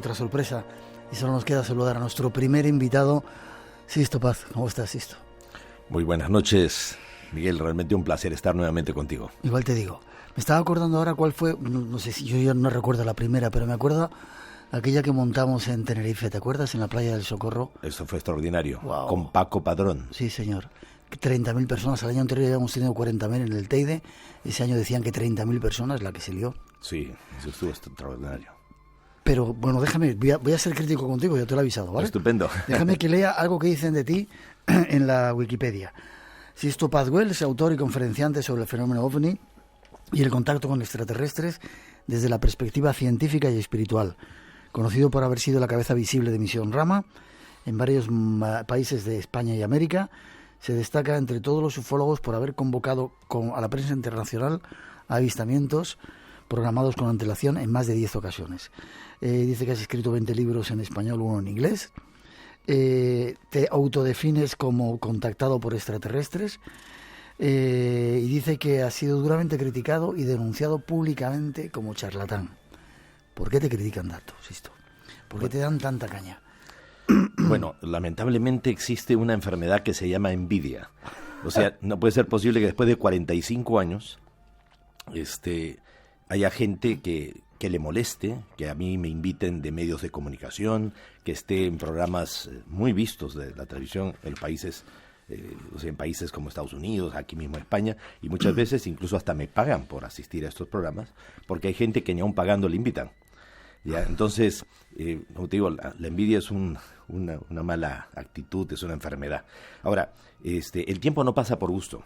Otra sorpresa, y solo nos queda saludar a nuestro primer invitado, Sisto Paz. ¿Cómo estás, Sisto? Muy buenas noches, Miguel. Realmente un placer estar nuevamente contigo. Igual te digo. Me estaba acordando ahora cuál fue, no sé si yo ya no recuerdo la primera, pero me acuerdo aquella que montamos en Tenerife, ¿te acuerdas? En la playa del Socorro. Eso fue extraordinario. Wow. Con Paco Padrón. Sí, señor. 30.000 personas. Al año anterior habíamos tenido 40.000 en el Teide. Ese año decían que 30.000 personas, la que se lió. Sí, eso estuvo extraordinario. Pero bueno, déjame, voy a ser crítico contigo, ya te lo he avisado, ¿vale? Estupendo. Déjame que lea algo que dicen de ti en la Wikipedia. Sisto Paz-Güell es autor y conferenciante sobre el fenómeno OVNI y el contacto con extraterrestres desde la perspectiva científica y espiritual. Conocido por haber sido la cabeza visible de Misión Rama en varios países de España y América, se destaca entre todos los ufólogos por haber convocado a la prensa internacional a avistamientos programados con antelación en más de 10 ocasiones. Dice que has escrito 20 libros en español, uno en inglés. Te autodefines como contactado por extraterrestres. Y dice que has sido duramente criticado y denunciado públicamente como charlatán. ¿Por qué te critican tanto, Sisto? ¿Por qué te dan tanta caña? Bueno, lamentablemente existe una enfermedad que se llama envidia. O sea, no puede ser posible que después de 45 años haya gente que le moleste, que a mí me inviten de medios de comunicación, que esté en programas muy vistos de la televisión en países, en países como Estados Unidos, aquí mismo España, y muchas veces incluso hasta me pagan por asistir a estos programas, porque hay gente que ni aun pagando le invitan. ¿Ya? Entonces, como te digo, la envidia es una mala actitud, es una enfermedad. Ahora, el tiempo no pasa por gusto.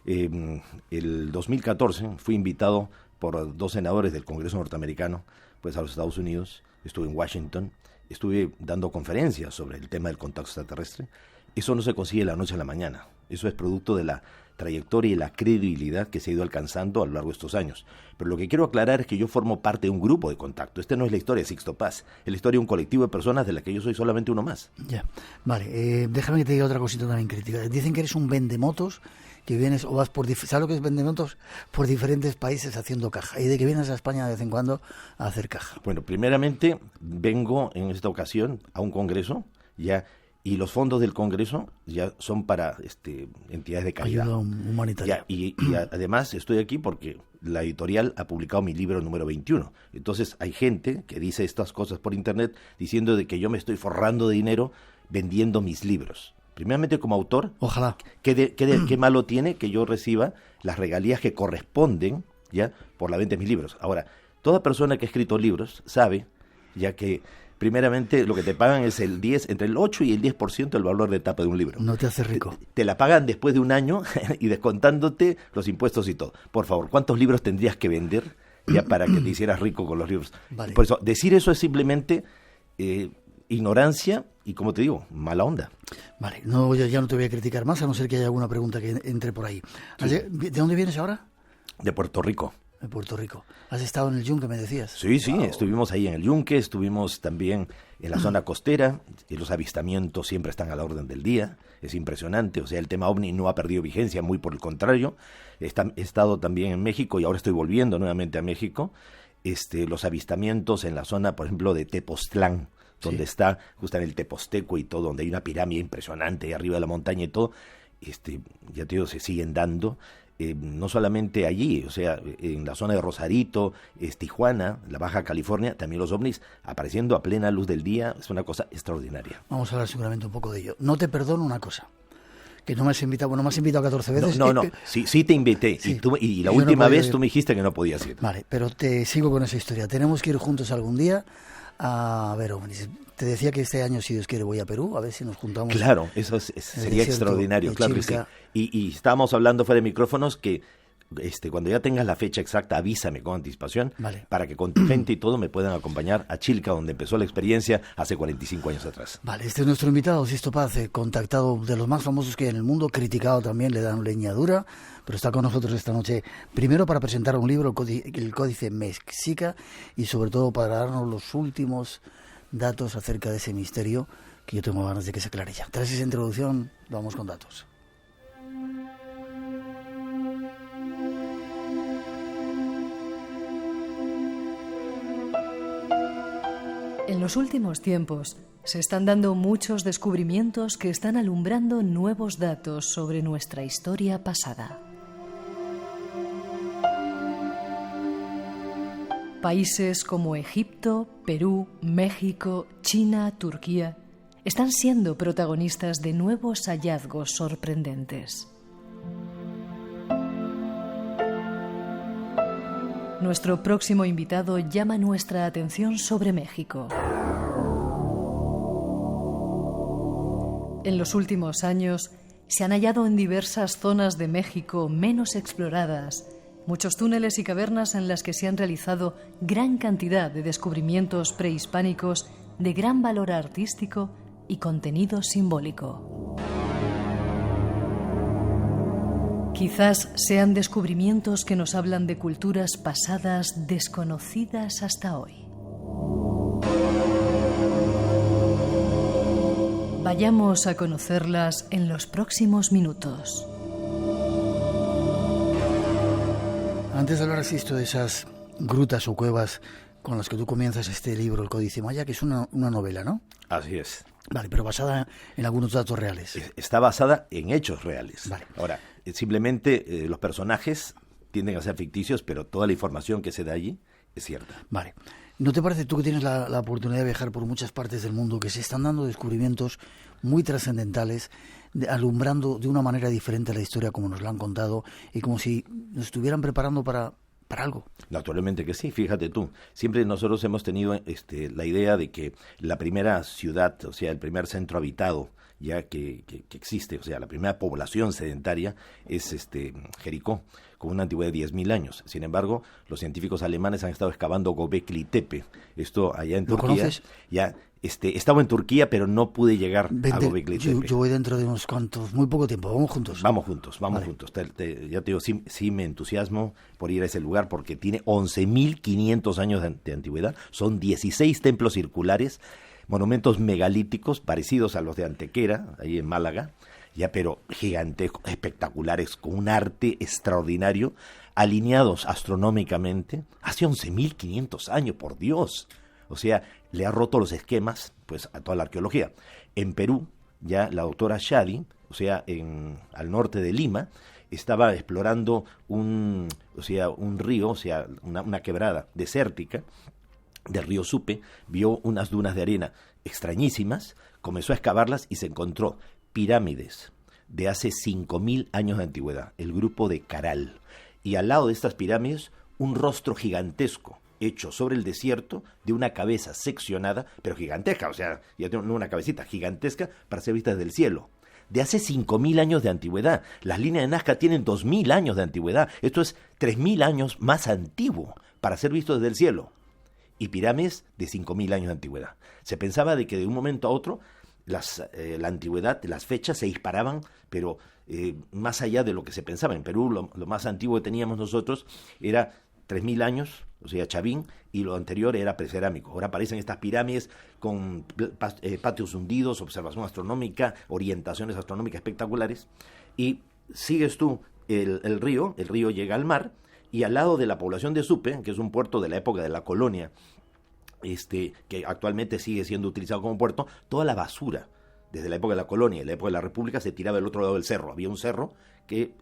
El 2014 fui invitado por 2 senadores del Congreso norteamericano pues a los Estados Unidos. Estuve en Washington, estuve dando conferencias sobre el tema del contacto extraterrestre. Eso no se consigue de la noche a la mañana. Eso es producto de la trayectoria y la credibilidad que se ha ido alcanzando a lo largo de estos años. Pero lo que quiero aclarar es que yo formo parte de un grupo de contacto. No es la historia de Sixto Paz, es la historia de un colectivo de personas de la que yo soy solamente uno más. Ya, vale. Déjame que te diga otra cosita también crítica. Dicen que eres un vendemotos, que vienes o vas por... ¿Sabes lo que es vendemotos? Por diferentes países haciendo caja. Y de que vienes a España de vez en cuando a hacer caja. Bueno, primeramente vengo en esta ocasión a un congreso, ya. Y los fondos del Congreso ya son para entidades de caridad. Ayuda humanitaria. Y además estoy aquí porque la editorial ha publicado mi libro número 21. Entonces hay gente que dice estas cosas por internet diciendo de que yo me estoy forrando de dinero vendiendo mis libros. Primeramente como autor, ojalá. ¿Qué malo tiene que yo reciba las regalías que corresponden ya por la venta de mis libros? Ahora, toda persona que ha escrito libros sabe ya que primeramente lo que te pagan es entre el 8 y el 10% del valor de tapa de un libro. No te hace rico. Te la pagan después de un año y descontándote los impuestos y todo. Por favor, ¿cuántos libros tendrías que vender ya para que te hicieras rico con los libros? Vale. Por eso, decir eso es simplemente ignorancia y, como te digo, mala onda. Vale, no, ya no te voy a criticar más, a no ser que haya alguna pregunta que entre por ahí. Sí. ¿De dónde vienes ahora? De Puerto Rico. De Puerto Rico. ¿Has estado en el Yunque, me decías? Sí, wow. Estuvimos ahí en el Yunque, estuvimos también en la zona costera, y los avistamientos siempre están a la orden del día, es impresionante, o sea, el tema OVNI no ha perdido vigencia, muy por el contrario. He estado también en México y ahora estoy volviendo nuevamente a México. Los avistamientos en la zona, por ejemplo, de Tepoztlán, donde está justo en el Teposteco y todo, donde hay una pirámide impresionante arriba de la montaña y todo, ya te digo, se siguen dando. No solamente allí, o sea, en la zona de Rosarito, Tijuana, la Baja California, también los ovnis apareciendo a plena luz del día, es una cosa extraordinaria. Vamos a hablar seguramente un poco de ello. No te perdono una cosa, que no me has invitado, bueno, me has invitado 14 veces. No, sí te invité, sí, y la última vez tú me dijiste que no podías ir. Vale, pero te sigo con esa historia. Tenemos que ir juntos algún día a ver ovnis. Te decía que este año, si Dios quiere, voy a Perú, a ver si nos juntamos. Claro, eso sería extraordinario, claro que sí. Y estábamos hablando fuera de micrófonos que cuando ya tengas la fecha exacta, avísame con anticipación, vale, para que con tu gente y todo me puedan acompañar a Chilca, donde empezó la experiencia hace 45 años atrás. Vale, este es nuestro invitado, Sisto Paz, contactado, de los más famosos que hay en el mundo, criticado también, le dan leña dura, pero está con nosotros esta noche, primero para presentar un libro, el Códice Mexica, y sobre todo para darnos los últimos datos acerca de ese misterio que yo tengo ganas de que se aclare ya. Tras esa introducción, vamos con datos. En los últimos tiempos se están dando muchos descubrimientos que están alumbrando nuevos datos sobre nuestra historia pasada. Países como Egipto, Perú, México, China, Turquía están siendo protagonistas de nuevos hallazgos sorprendentes. Nuestro próximo invitado llama nuestra atención sobre México. En los últimos años se han hallado en diversas zonas de México menos exploradas muchos túneles y cavernas en las que se han realizado gran cantidad de descubrimientos prehispánicos de gran valor artístico y contenido simbólico. Quizás sean descubrimientos que nos hablan de culturas pasadas desconocidas hasta hoy. Vayamos a conocerlas en los próximos minutos. Antes de hablar, asisto, de esas grutas o cuevas con las que tú comienzas este libro, El Códice Maya, que es una novela, ¿no? Así es. Vale, pero basada en algunos datos reales. Está basada en hechos reales. Vale. Ahora, simplemente los personajes tienden a ser ficticios, pero toda la información que se da allí es cierta. Vale. ¿No te parece, tú que tienes la oportunidad de viajar por muchas partes del mundo, que se están dando descubrimientos muy trascendentales, alumbrando de una manera diferente la historia como nos la han contado y como si nos estuvieran preparando para algo? Naturalmente que sí, fíjate tú. Siempre nosotros hemos tenido la idea de que la primera ciudad, o sea, el primer centro habitado ya que existe, o sea, la primera población sedentaria es Jericó, con una antigüedad de 10.000 años. Sin embargo, los científicos alemanes han estado excavando Göbekli Tepe, esto allá en Turquía. ¿Lo conoces? Ya, estaba en Turquía, pero no pude llegar a Göbekli Tepe. Yo voy dentro de unos cuantos, muy poco tiempo, vamos juntos. Vamos juntos. Vale. Ya te digo, sí me entusiasmo por ir a ese lugar porque tiene 11.500 años de antigüedad, son 16 templos circulares, monumentos megalíticos parecidos a los de Antequera, ahí en Málaga, ya, pero gigantescos, espectaculares, con un arte extraordinario, alineados astronómicamente, hace 11.500 años, por Dios. O sea, le ha roto los esquemas pues a toda la arqueología. En Perú, ya la doctora Shadi, o sea, al norte de Lima, estaba explorando un río, o sea, una quebrada desértica del río Supe, vio unas dunas de arena extrañísimas, comenzó a excavarlas y se encontró pirámides de hace 5.000 años de antigüedad, el grupo de Caral, y al lado de estas pirámides un rostro gigantesco hecho sobre el desierto de una cabeza seccionada, pero gigantesca, o sea, ya no una cabecita, gigantesca para ser vista desde el cielo, de hace 5.000 años de antigüedad. Las líneas de Nazca tienen 2.000 años de antigüedad, esto es 3.000 años más antiguo para ser visto desde el cielo, y pirámides de 5.000 años de antigüedad. Se pensaba de que de un momento a otro la antigüedad, las fechas se disparaban, pero más allá de lo que se pensaba. En Perú lo más antiguo que teníamos nosotros era 3.000 años, o sea, Chavín, y lo anterior era precerámico. Ahora aparecen estas pirámides con patios hundidos, observación astronómica, orientaciones astronómicas espectaculares, y sigues tú el río llega al mar, y al lado de la población de Supe, que es un puerto de la época de la colonia, que actualmente sigue siendo utilizado como puerto, toda la basura, desde la época de la colonia y la época de la República, se tiraba del otro lado del cerro. Había un cerro que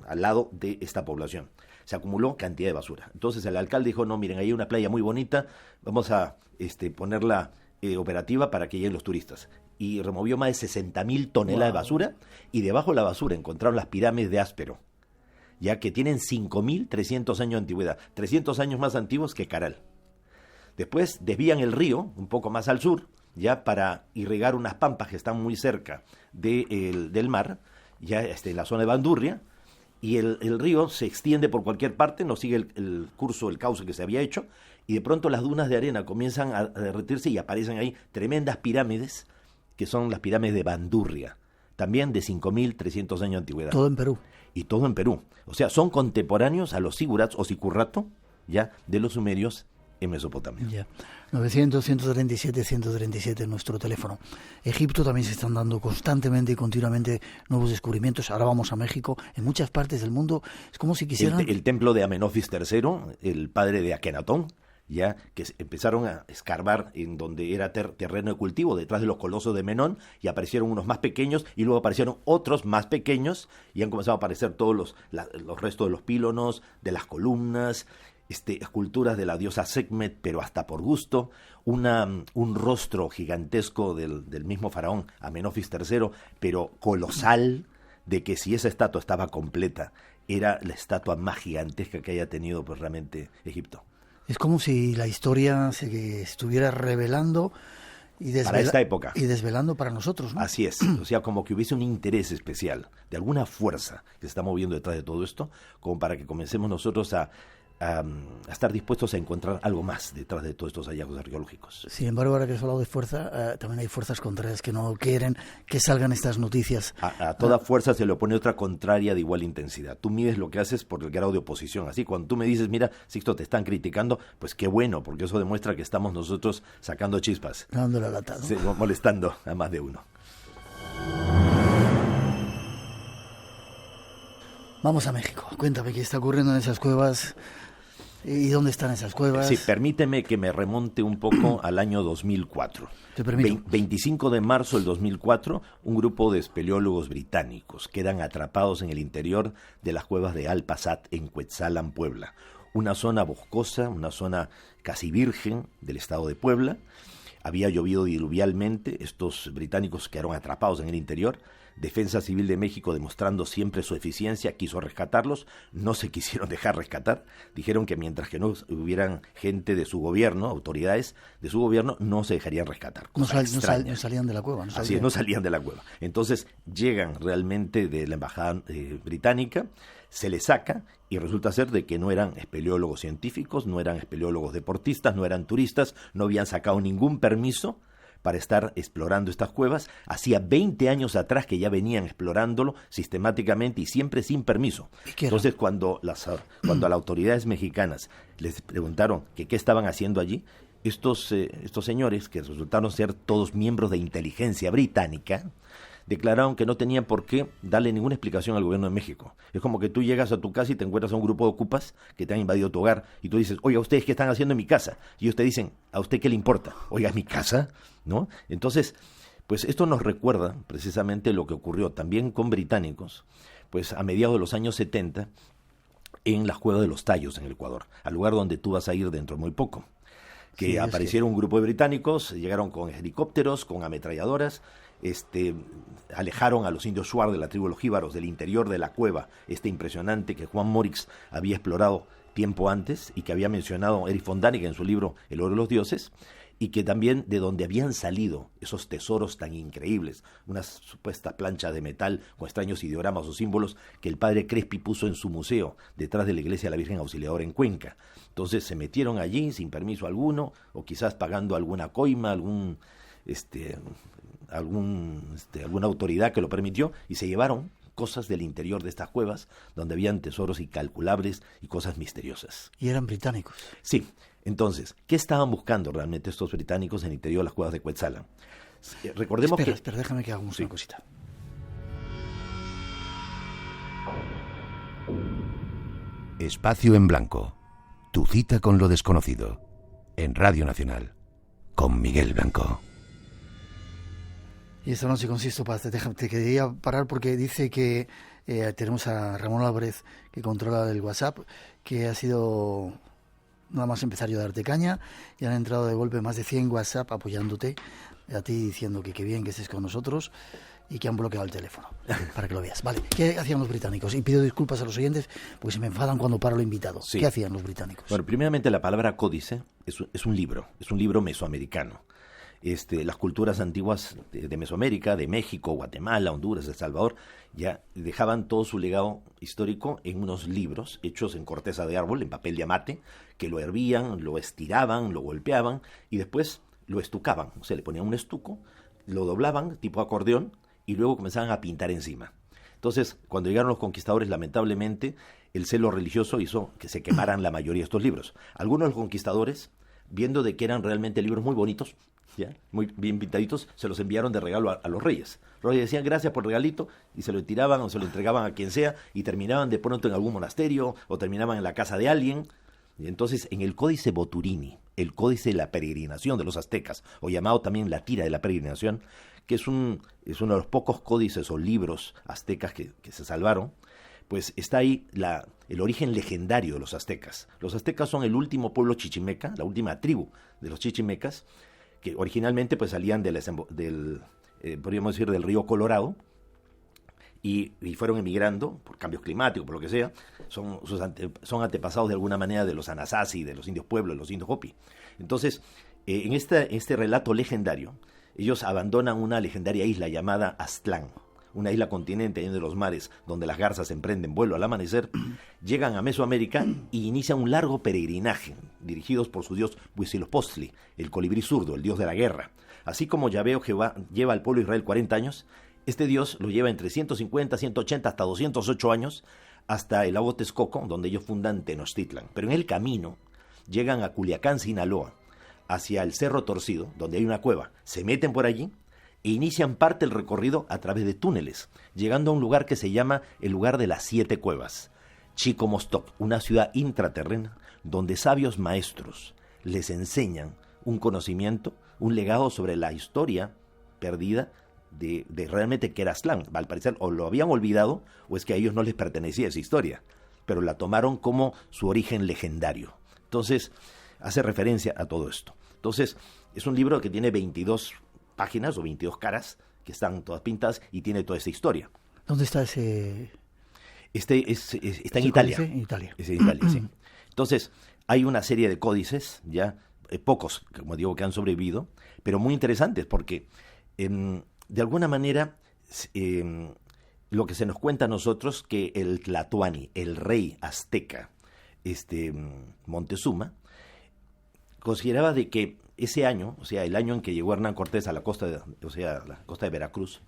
al lado de esta población. Se acumuló cantidad de basura. Entonces el alcalde dijo, no, miren, ahí hay una playa muy bonita, vamos a ponerla operativa para que lleguen los turistas. Y removió más de 60.000 toneladas de basura, y debajo de la basura encontraron las pirámides de Áspero, ya que tienen 5.300 años de antigüedad, 300 años más antiguos que Caral. Después desvían el río un poco más al sur, ya para irrigar unas pampas que están muy cerca del mar, ya en la zona de Bandurria, y el río se extiende por cualquier parte, no sigue el curso, el cauce que se había hecho, y de pronto las dunas de arena comienzan a derretirse y aparecen ahí tremendas pirámides, que son las pirámides de Bandurria, también de 5.300 años de antigüedad. Todo en Perú. Y todo en Perú. O sea, son contemporáneos a los sigurats o sicurrato, ya, de los sumerios en Mesopotamia. Ya. 900, 137, 137 en nuestro teléfono. Egipto también se están dando constantemente y continuamente nuevos descubrimientos. Ahora vamos a México. En muchas partes del mundo es como si quisieran... El templo de Amenofis III, el padre de Akenatón, ya que empezaron a escarbar en donde era terreno de cultivo, detrás de los colosos de Menón, y aparecieron unos más pequeños, y luego aparecieron otros más pequeños, y han comenzado a aparecer todos los restos de los pílonos, de las columnas, esculturas de la diosa Sekhmet, pero hasta por gusto, un rostro gigantesco del mismo faraón Amenofis III, pero colosal, de que si esa estatua estaba completa, era la estatua más gigantesca que haya tenido pues realmente Egipto. Es como si la historia se estuviera revelando para esta época. Y desvelando para nosotros, ¿no? Así es, o sea, como que hubiese un interés especial, de alguna fuerza que se está moviendo detrás de todo esto, como para que comencemos nosotros a estar dispuestos a encontrar algo más detrás de todos estos hallazgos arqueológicos. Sin embargo, ahora que has hablado de fuerza, también hay fuerzas contrarias que no quieren que salgan estas noticias. A toda fuerza se le opone otra contraria de igual intensidad. Tú mides lo que haces por el grado de oposición. Así, cuando tú me dices, mira, Sixto, te están criticando, pues qué bueno, porque eso demuestra que estamos nosotros sacando chispas. Dando la lata, ¿no? Sí, molestando a más de uno. Vamos a México. Cuéntame qué está ocurriendo en esas cuevas. ¿Y dónde están esas cuevas? Sí, permíteme que me remonte un poco al año 2004. Te permito. 25 de marzo del 2004, un grupo de espeleólogos británicos quedan atrapados en el interior de las cuevas de Alpazat en Cuetzalan, Puebla. Una zona boscosa, una zona casi virgen del estado de Puebla. Había llovido diluvialmente, estos británicos quedaron atrapados en el interior. Defensa Civil de México, demostrando siempre su eficiencia, quiso rescatarlos, no se quisieron dejar rescatar, dijeron que mientras que no hubieran gente de su gobierno, autoridades de su gobierno, no se dejarían rescatar. No salían de la cueva. Así es, no salían de la cueva. Entonces llegan realmente de la embajada británica, se les saca y resulta ser de que no eran espeleólogos científicos, no eran espeleólogos deportistas, no eran turistas, no habían sacado ningún permiso para estar explorando estas cuevas. Hacía 20 años atrás que ya venían explorándolo sistemáticamente y siempre sin permiso. Entonces, cuando a las autoridades mexicanas les preguntaron que qué estaban haciendo allí, estos señores, que resultaron ser todos miembros de inteligencia británica, declararon que no tenían por qué darle ninguna explicación al gobierno de México. Es como que tú llegas a tu casa y te encuentras a un grupo de ocupas que te han invadido tu hogar y tú dices, oiga, ¿ustedes qué están haciendo en mi casa? Y ellos te dicen, ¿a usted qué le importa? Oiga, ¿es mi casa? ¿No? Entonces, pues esto nos recuerda precisamente lo que ocurrió también con británicos, pues a mediados de los años 70, en las cuevas de los Tallos, en el Ecuador, al lugar donde tú vas a ir dentro de muy poco. Que aparecieron un grupo de británicos, llegaron con helicópteros, con ametralladoras, alejaron a los indios Shuar de la tribu de los jíbaros del interior de la cueva, impresionante que Juan Morix había explorado tiempo antes y que había mencionado Erich von Däniken en su libro El oro de los dioses, y que también de donde habían salido esos tesoros tan increíbles, unas supuestas planchas de metal con extraños ideogramas o símbolos que el padre Crespi puso en su museo detrás de la iglesia de la Virgen Auxiliadora en Cuenca. Entonces se metieron allí sin permiso alguno, o quizás pagando alguna coima, alguna autoridad que lo permitió, y se llevaron cosas del interior de estas cuevas, donde habían tesoros incalculables y cosas misteriosas. ¿Y eran británicos? Sí. Entonces, ¿qué estaban buscando realmente estos británicos en el interior de las cuevas de Cuetzalan? Recordemos Espera, déjame que hagamos una cosita. Espacio en Blanco. Tu cita con lo desconocido. En Radio Nacional. Con Miguel Blanco. Y esta noche con Sixto Paz, te quería parar porque dice que tenemos a Ramón Álvarez, que controla el WhatsApp, que ha sido nada más empezar yo a darte caña, y han entrado de golpe más de 100 WhatsApp apoyándote, a ti diciendo que qué bien que estés con nosotros, y que han bloqueado el teléfono, para que lo veas. Vale, ¿qué hacían los británicos? Y pido disculpas a los oyentes, porque se me enfadan cuando paro lo invitado. Sí. ¿Qué hacían los británicos? Bueno, primeramente la palabra códice es un libro mesoamericano. Las culturas antiguas de Mesoamérica, de México, Guatemala, Honduras, El Salvador, ya dejaban todo su legado histórico en unos libros hechos en corteza de árbol, en papel de amate, que lo hervían, lo estiraban, lo golpeaban y después lo estucaban. O sea, le ponían un estuco, lo doblaban tipo acordeón y luego comenzaban a pintar encima. Entonces, cuando llegaron los conquistadores, lamentablemente, el celo religioso hizo que se quemaran la mayoría de estos libros. Algunos de los conquistadores, viendo de que eran realmente libros muy bonitos, ¿ya? Muy bien pintaditos, se los enviaron de regalo a los reyes. Los reyes decían gracias por el regalito y se lo tiraban o se lo entregaban a quien sea y terminaban de pronto en algún monasterio o terminaban en la casa de alguien. Y entonces en el Códice Boturini, el Códice de la Peregrinación de los Aztecas, o llamado también la Tira de la Peregrinación, que es uno de los pocos códices o libros aztecas que se salvaron, pues está ahí el origen legendario de los aztecas. Los aztecas son el último pueblo chichimeca, la última tribu de los chichimecas, que originalmente pues salían podríamos decir, del río Colorado, y fueron emigrando por cambios climáticos, por lo que sea. Son antepasados de alguna manera de los Anasazi, de los indios pueblos, de los indios Hopi. Entonces, en este relato legendario, ellos abandonan una legendaria isla llamada Aztlán, una isla continente en de los mares donde las garzas emprenden vuelo al amanecer, llegan a Mesoamérica y inician un largo peregrinaje, dirigidos por su dios Huitzilopochtli, el colibrí zurdo, el dios de la guerra. Así como Yahvé o Jehová lleva al pueblo de Israel 40 años, este dios lo lleva entre 150, 180 hasta 208 años hasta el lago Texcoco, donde ellos fundan Tenochtitlan. Pero en el camino llegan a Culiacán, Sinaloa, hacia el Cerro Torcido, donde hay una cueva. Se meten por allí e inician parte del recorrido a través de túneles, llegando a un lugar que se llama el lugar de las 7 cuevas, Chicomostoc, una ciudad intraterrena donde sabios maestros les enseñan un conocimiento, un legado sobre la historia perdida de realmente que era Aztlán. Al parecer o lo habían olvidado o es que a ellos no les pertenecía esa historia, pero la tomaron como su origen legendario. Entonces, hace referencia a todo esto. Entonces, es un libro que tiene 22 páginas o 22 caras que están todas pintadas y tiene toda esta historia. ¿Dónde está ese? Está en Italia. En Italia. Es en Italia, sí. Entonces, hay una serie de códices, ya pocos, como digo, que han sobrevivido, pero muy interesantes porque de alguna manera lo que se nos cuenta a nosotros que el Tlatoani, el rey azteca, Montezuma, consideraba de que ese año, o sea, el año en que llegó Hernán Cortés a la costa la costa de Veracruz,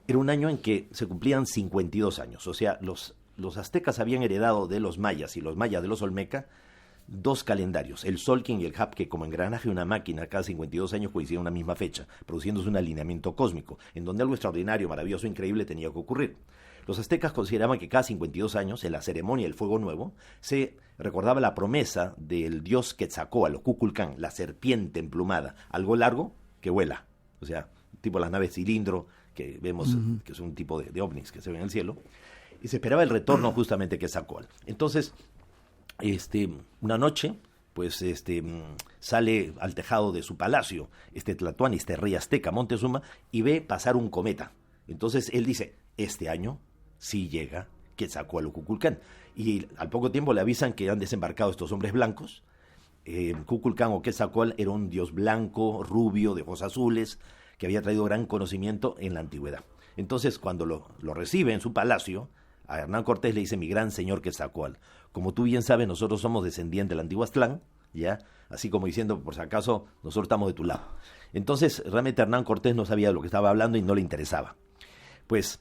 era un año en que se cumplían 52 años. O sea, los aztecas habían heredado de los mayas y los mayas de los olmeca 2 calendarios, el Solkin y el Hap, que como engranaje de una máquina cada 52 años coincidían en una misma fecha, produciéndose un alineamiento cósmico, en donde algo extraordinario, maravilloso, increíble tenía que ocurrir. Los aztecas consideraban que cada 52 años, en la ceremonia del fuego nuevo, se recordaba la promesa del dios Quetzalcóatl, o Kukulcán, la serpiente emplumada, algo largo que vuela, o sea, tipo las naves cilindro que vemos, que es un tipo de ovnis que se ven en el cielo, y se esperaba el retorno justamente de Quetzalcóatl. Entonces, una noche, pues sale al tejado de su palacio Tlatoani, rey azteca Montezuma, y ve pasar un cometa. Entonces él dice, este año sí llega Quetzalcóatl o Kukulcán. Y al poco tiempo le avisan que han desembarcado estos hombres blancos. Kukulcán o Quetzalcóatl era un dios blanco, rubio, de ojos azules, que había traído gran conocimiento en la antigüedad. Entonces cuando lo recibe en su palacio, a Hernán Cortés le dice, mi gran señor Quetzalcóatl, como tú bien sabes, nosotros somos descendientes del antiguo Aztlán, ¿ya? Así como diciendo, por si acaso, nosotros estamos de tu lado. Entonces, realmente Hernán Cortés no sabía de lo que estaba hablando y no le interesaba. Pues,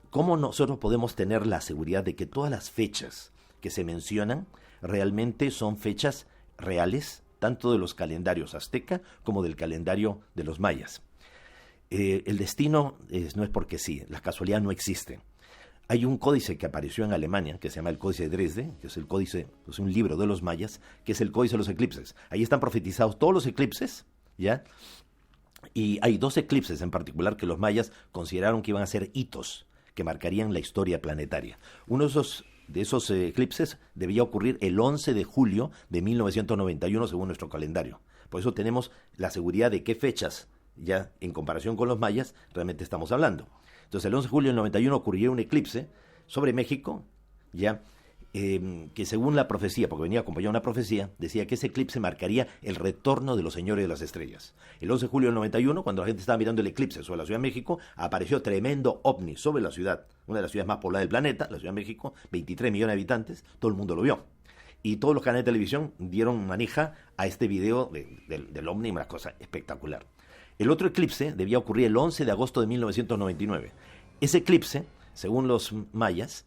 ¿cómo nosotros podemos tener la seguridad de que todas las fechas que se mencionan realmente son fechas reales, tanto de los calendarios azteca como del calendario de los mayas? El destino no es porque sí, las casualidades no existen. Hay un códice que apareció en Alemania, que se llama el Códice de Dresde, que es el códice, es un libro de los mayas, que es el Códice de los Eclipses. Ahí están profetizados todos los eclipses, ¿ya? Y hay 2 eclipses en particular que los mayas consideraron que iban a ser hitos que marcarían la historia planetaria. Uno de esos eclipses debía ocurrir el 11 de julio de 1991 según nuestro calendario. Por eso tenemos la seguridad de qué fechas, ya en comparación con los mayas, realmente estamos hablando. Entonces, el 11 de julio del 91 ocurrió un eclipse sobre México, ya que según la profecía, porque venía acompañado de una profecía, decía que ese eclipse marcaría el retorno de los señores de las estrellas. El 11 de julio del 91, cuando la gente estaba mirando el eclipse sobre la Ciudad de México, apareció tremendo ovni sobre la ciudad, una de las ciudades más pobladas del planeta, la Ciudad de México, 23 millones de habitantes, todo el mundo lo vio. Y todos los canales de televisión dieron manija a este video del ovni, una cosa espectacular. El otro eclipse debía ocurrir el 11 de agosto de 1999. Ese eclipse, según los mayas,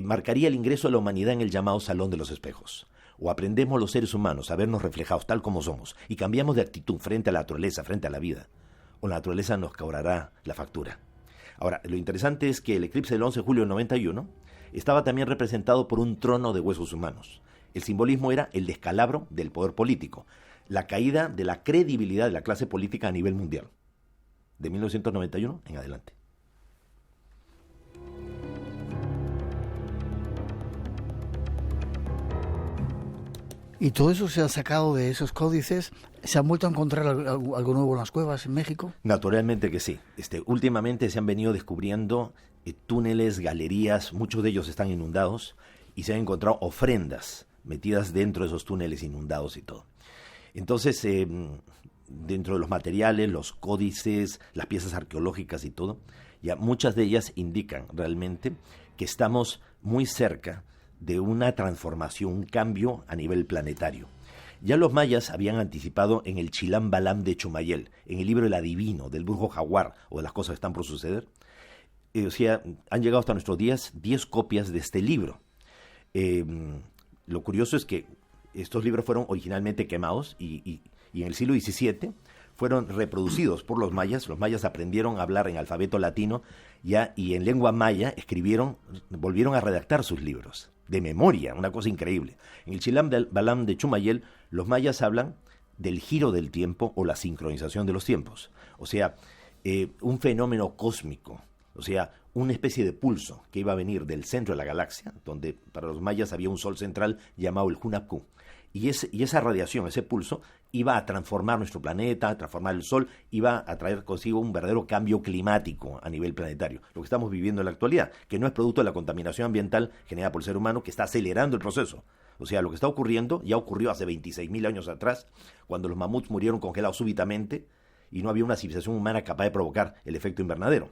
marcaría el ingreso de la humanidad en el llamado Salón de los Espejos. O aprendemos los seres humanos a vernos reflejados tal como somos y cambiamos de actitud frente a la naturaleza, frente a la vida, o la naturaleza nos cobrará la factura. Ahora, lo interesante es que el eclipse del 11 de julio del 91 estaba también representado por un trono de huesos humanos. El simbolismo era el descalabro del poder político, la caída de la credibilidad de la clase política a nivel mundial, de 1991 en adelante. ¿Y todo eso se ha sacado de esos códices? ¿Se han vuelto a encontrar algo nuevo en las cuevas en México? Naturalmente que sí. Últimamente se han venido descubriendo túneles, galerías, muchos de ellos están inundados, y se han encontrado ofrendas metidas dentro de esos túneles inundados y todo. Entonces, dentro de los materiales, los códices, las piezas arqueológicas y todo, ya muchas de ellas indican realmente que estamos muy cerca de una transformación, un cambio a nivel planetario. Ya los mayas habían anticipado en el Chilam Balam de Chumayel, en el libro El Adivino, del brujo jaguar, o de las cosas que están por suceder. Han llegado hasta nuestros días 10 copias de este libro. Lo curioso es que estos libros fueron originalmente quemados y en el siglo XVII fueron reproducidos por los mayas. Los mayas aprendieron a hablar en alfabeto latino y en lengua maya volvieron a redactar sus libros de memoria, una cosa increíble. En el Chilam Balam de Chumayel, los mayas hablan del giro del tiempo o la sincronización de los tiempos. O sea, un fenómeno cósmico, o sea, una especie de pulso que iba a venir del centro de la galaxia, donde para los mayas había un sol central llamado el Hunapku. Y esa radiación, ese pulso, iba a transformar nuestro planeta, a transformar el Sol, iba a traer consigo un verdadero cambio climático a nivel planetario. Lo que estamos viviendo en la actualidad, que no es producto de la contaminación ambiental generada por el ser humano, que está acelerando el proceso. O sea, lo que está ocurriendo ya ocurrió hace 26.000 años atrás, cuando los mamuts murieron congelados súbitamente y no había una civilización humana capaz de provocar el efecto invernadero.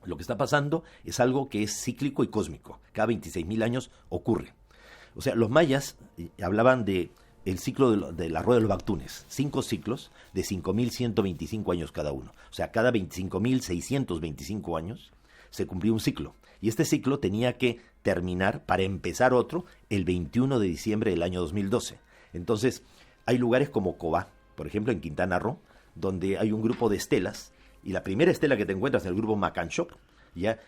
Lo que está pasando es algo que es cíclico y cósmico. Cada 26.000 años ocurre. O sea, los mayas hablaban de el ciclo de la rueda de los Bactunes, 5 ciclos de 5.125 años cada uno. O sea, cada 25.625 años se cumplía un ciclo. Y este ciclo tenía que terminar para empezar otro el 21 de diciembre del año 2012. Entonces, hay lugares como Cobá, por ejemplo, en Quintana Roo, donde hay un grupo de estelas, y la primera estela que te encuentras en el grupo Macanchoc, ya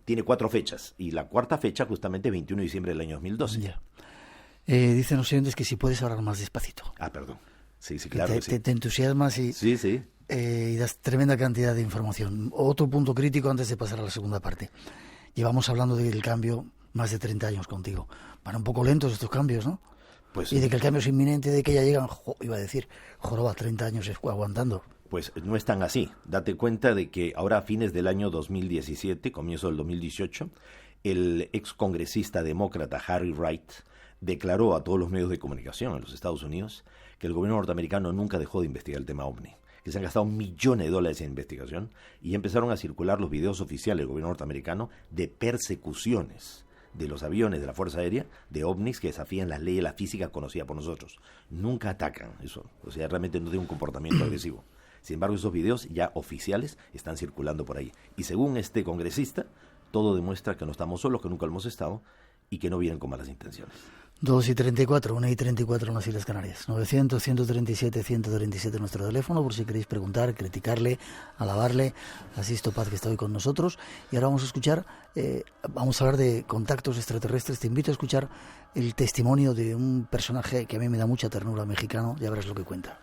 tiene 4 fechas, y la cuarta fecha justamente 21 de diciembre del año 2012. Ya. Dicen los oyentes que si puedes hablar más despacito. Perdón. Sí, claro que sí. Te entusiasmas y, sí. Y das tremenda cantidad de información. Otro punto crítico antes de pasar a la segunda parte. Llevamos hablando del cambio más de 30 años contigo. Van un poco lentos estos cambios, ¿no? Pues, y de que el cambio es inminente, de que ya llegan, iba a decir, joroba, 30 años aguantando. Pues no es tan así. Date cuenta de que ahora a fines del año 2017, comienzo del 2018, el ex congresista demócrata Harry Reid declaró a todos los medios de comunicación en los Estados Unidos que el gobierno norteamericano nunca dejó de investigar el tema OVNI, que se han gastado millones de dólares en investigación, y empezaron a circular los videos oficiales del gobierno norteamericano de persecuciones de los aviones de la Fuerza Aérea, de ovnis que desafían las leyes de la física conocida por nosotros. Nunca atacan eso, o sea, realmente no tiene un comportamiento agresivo. Sin embargo, esos videos ya oficiales están circulando por ahí. Y según este congresista, todo demuestra que no estamos solos, que nunca lo hemos estado y que no vienen con malas intenciones. 2:34, 1:34 en las Islas Canarias. 900-137-137 nuestro teléfono, por si queréis preguntar, criticarle, alabarle a Sisto Paz, que está hoy con nosotros. Y ahora vamos a escuchar, vamos a hablar de contactos extraterrestres. Te invito a escuchar el testimonio de un personaje que a mí me da mucha ternura, mexicano. Ya verás lo que cuenta.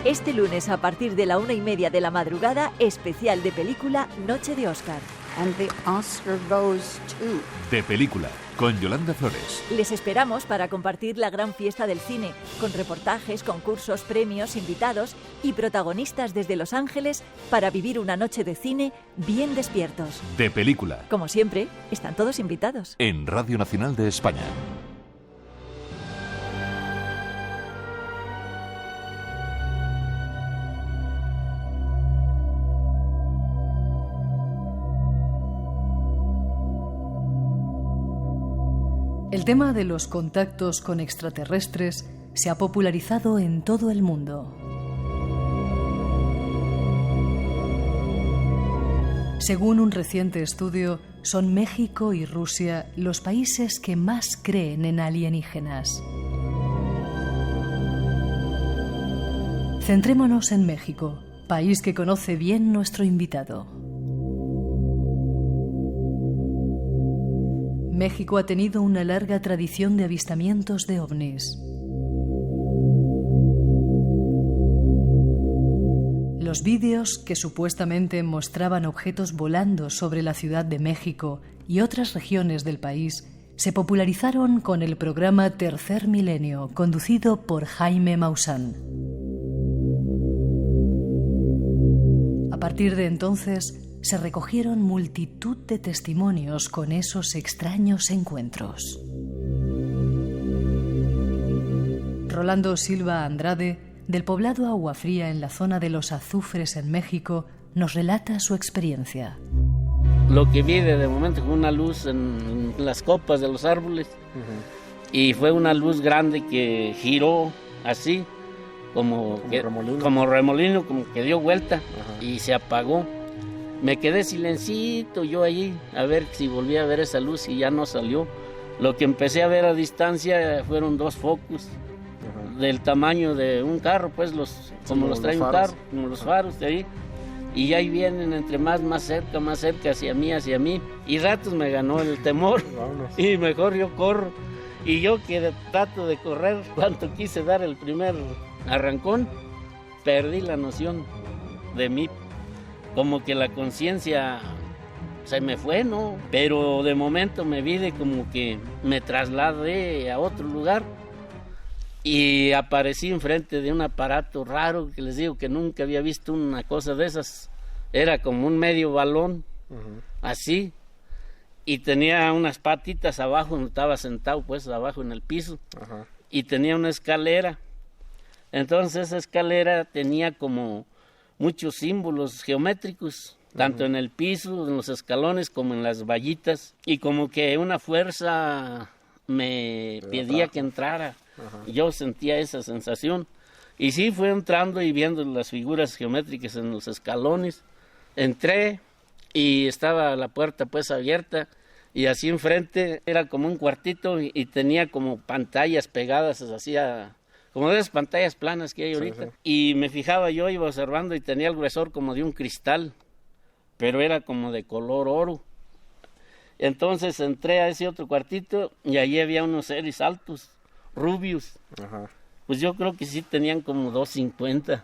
Este lunes, a partir de la 1:30 de la madrugada, especial de película Noche de Oscar. And the Oscar goes to... De película, con Yolanda Flores. Les esperamos para compartir la gran fiesta del cine, con reportajes, concursos, premios, invitados y protagonistas desde Los Ángeles para vivir una noche de cine bien despiertos. De película. Como siempre, están todos invitados. En Radio Nacional de España. El tema de los contactos con extraterrestres se ha popularizado en todo el mundo. Según un reciente estudio, son México y Rusia los países que más creen en alienígenas. Centrémonos en México, país que conoce bien nuestro invitado. México ha tenido una larga tradición de avistamientos de ovnis. Los vídeos que supuestamente mostraban objetos volando sobre la Ciudad de México y otras regiones del país se popularizaron con el programa Tercer Milenio, conducido por Jaime Maussan. A partir de entonces, se recogieron multitud de testimonios con esos extraños encuentros. Rolando Silva Andrade, del poblado Aguafría en la zona de los Azufres en México, nos relata su experiencia. Lo que vi de momento fue una luz en las copas de los árboles, y fue una luz grande que giró así, como remolino, como que dio vuelta y se apagó. Me quedé silencito yo allí a ver si volvía a ver esa luz y ya no salió. Lo que empecé a ver a distancia fueron 2 focos del tamaño de un carro, pues como los trae un carro, como los faros de ahí. Y ahí vienen entre más cerca, hacia mí. Y ratos me ganó el temor. Y mejor yo corro. Y yo que trato de correr, cuando quise dar el primer arrancón, perdí la noción de mí. Como que la conciencia se me fue, ¿no? Pero de momento me vi de como que me trasladé a otro lugar. Y aparecí enfrente de un aparato raro que les digo que nunca había visto una cosa de esas. Era como un medio balón, así. Y tenía unas patitas abajo, estaba sentado pues abajo en el piso. Y tenía una escalera. Entonces esa escalera tenía como muchos símbolos geométricos, tanto en el piso, en los escalones, como en las vallitas. Y como que una fuerza me pedía que entrara. Yo sentía esa sensación. Y sí, fui entrando y viendo las figuras geométricas en los escalones. Entré y estaba la puerta pues abierta. Y así enfrente era como un cuartito y tenía como pantallas pegadas así como de esas pantallas planas que hay ahorita. Sí. Y me fijaba yo, iba observando y tenía el gruesor como de un cristal, pero era como de color oro. Entonces entré a ese otro cuartito y allí había unos seres altos, rubios. Pues yo creo que sí tenían como 2.50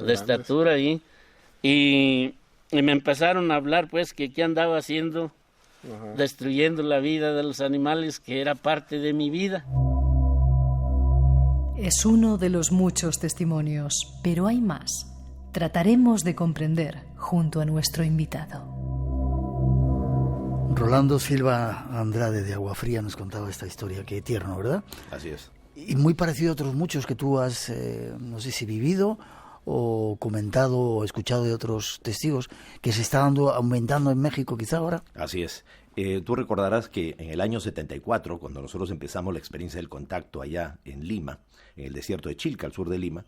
de estatura ahí. Y me empezaron a hablar pues que qué andaba haciendo, destruyendo la vida de los animales, que era parte de mi vida. Es uno de los muchos testimonios, pero hay más. Trataremos de comprender junto a nuestro invitado. Rolando Silva Andrade de Aguafría nos contaba esta historia. Qué tierno, ¿verdad? Así es. Y muy parecido a otros muchos que tú has, no sé si vivido o comentado o escuchado de otros testigos, que se está aumentando en México quizá ahora. Así es. Tú recordarás que en el año 74, cuando nosotros empezamos la experiencia del contacto allá en Lima, en el desierto de Chilca, al sur de Lima,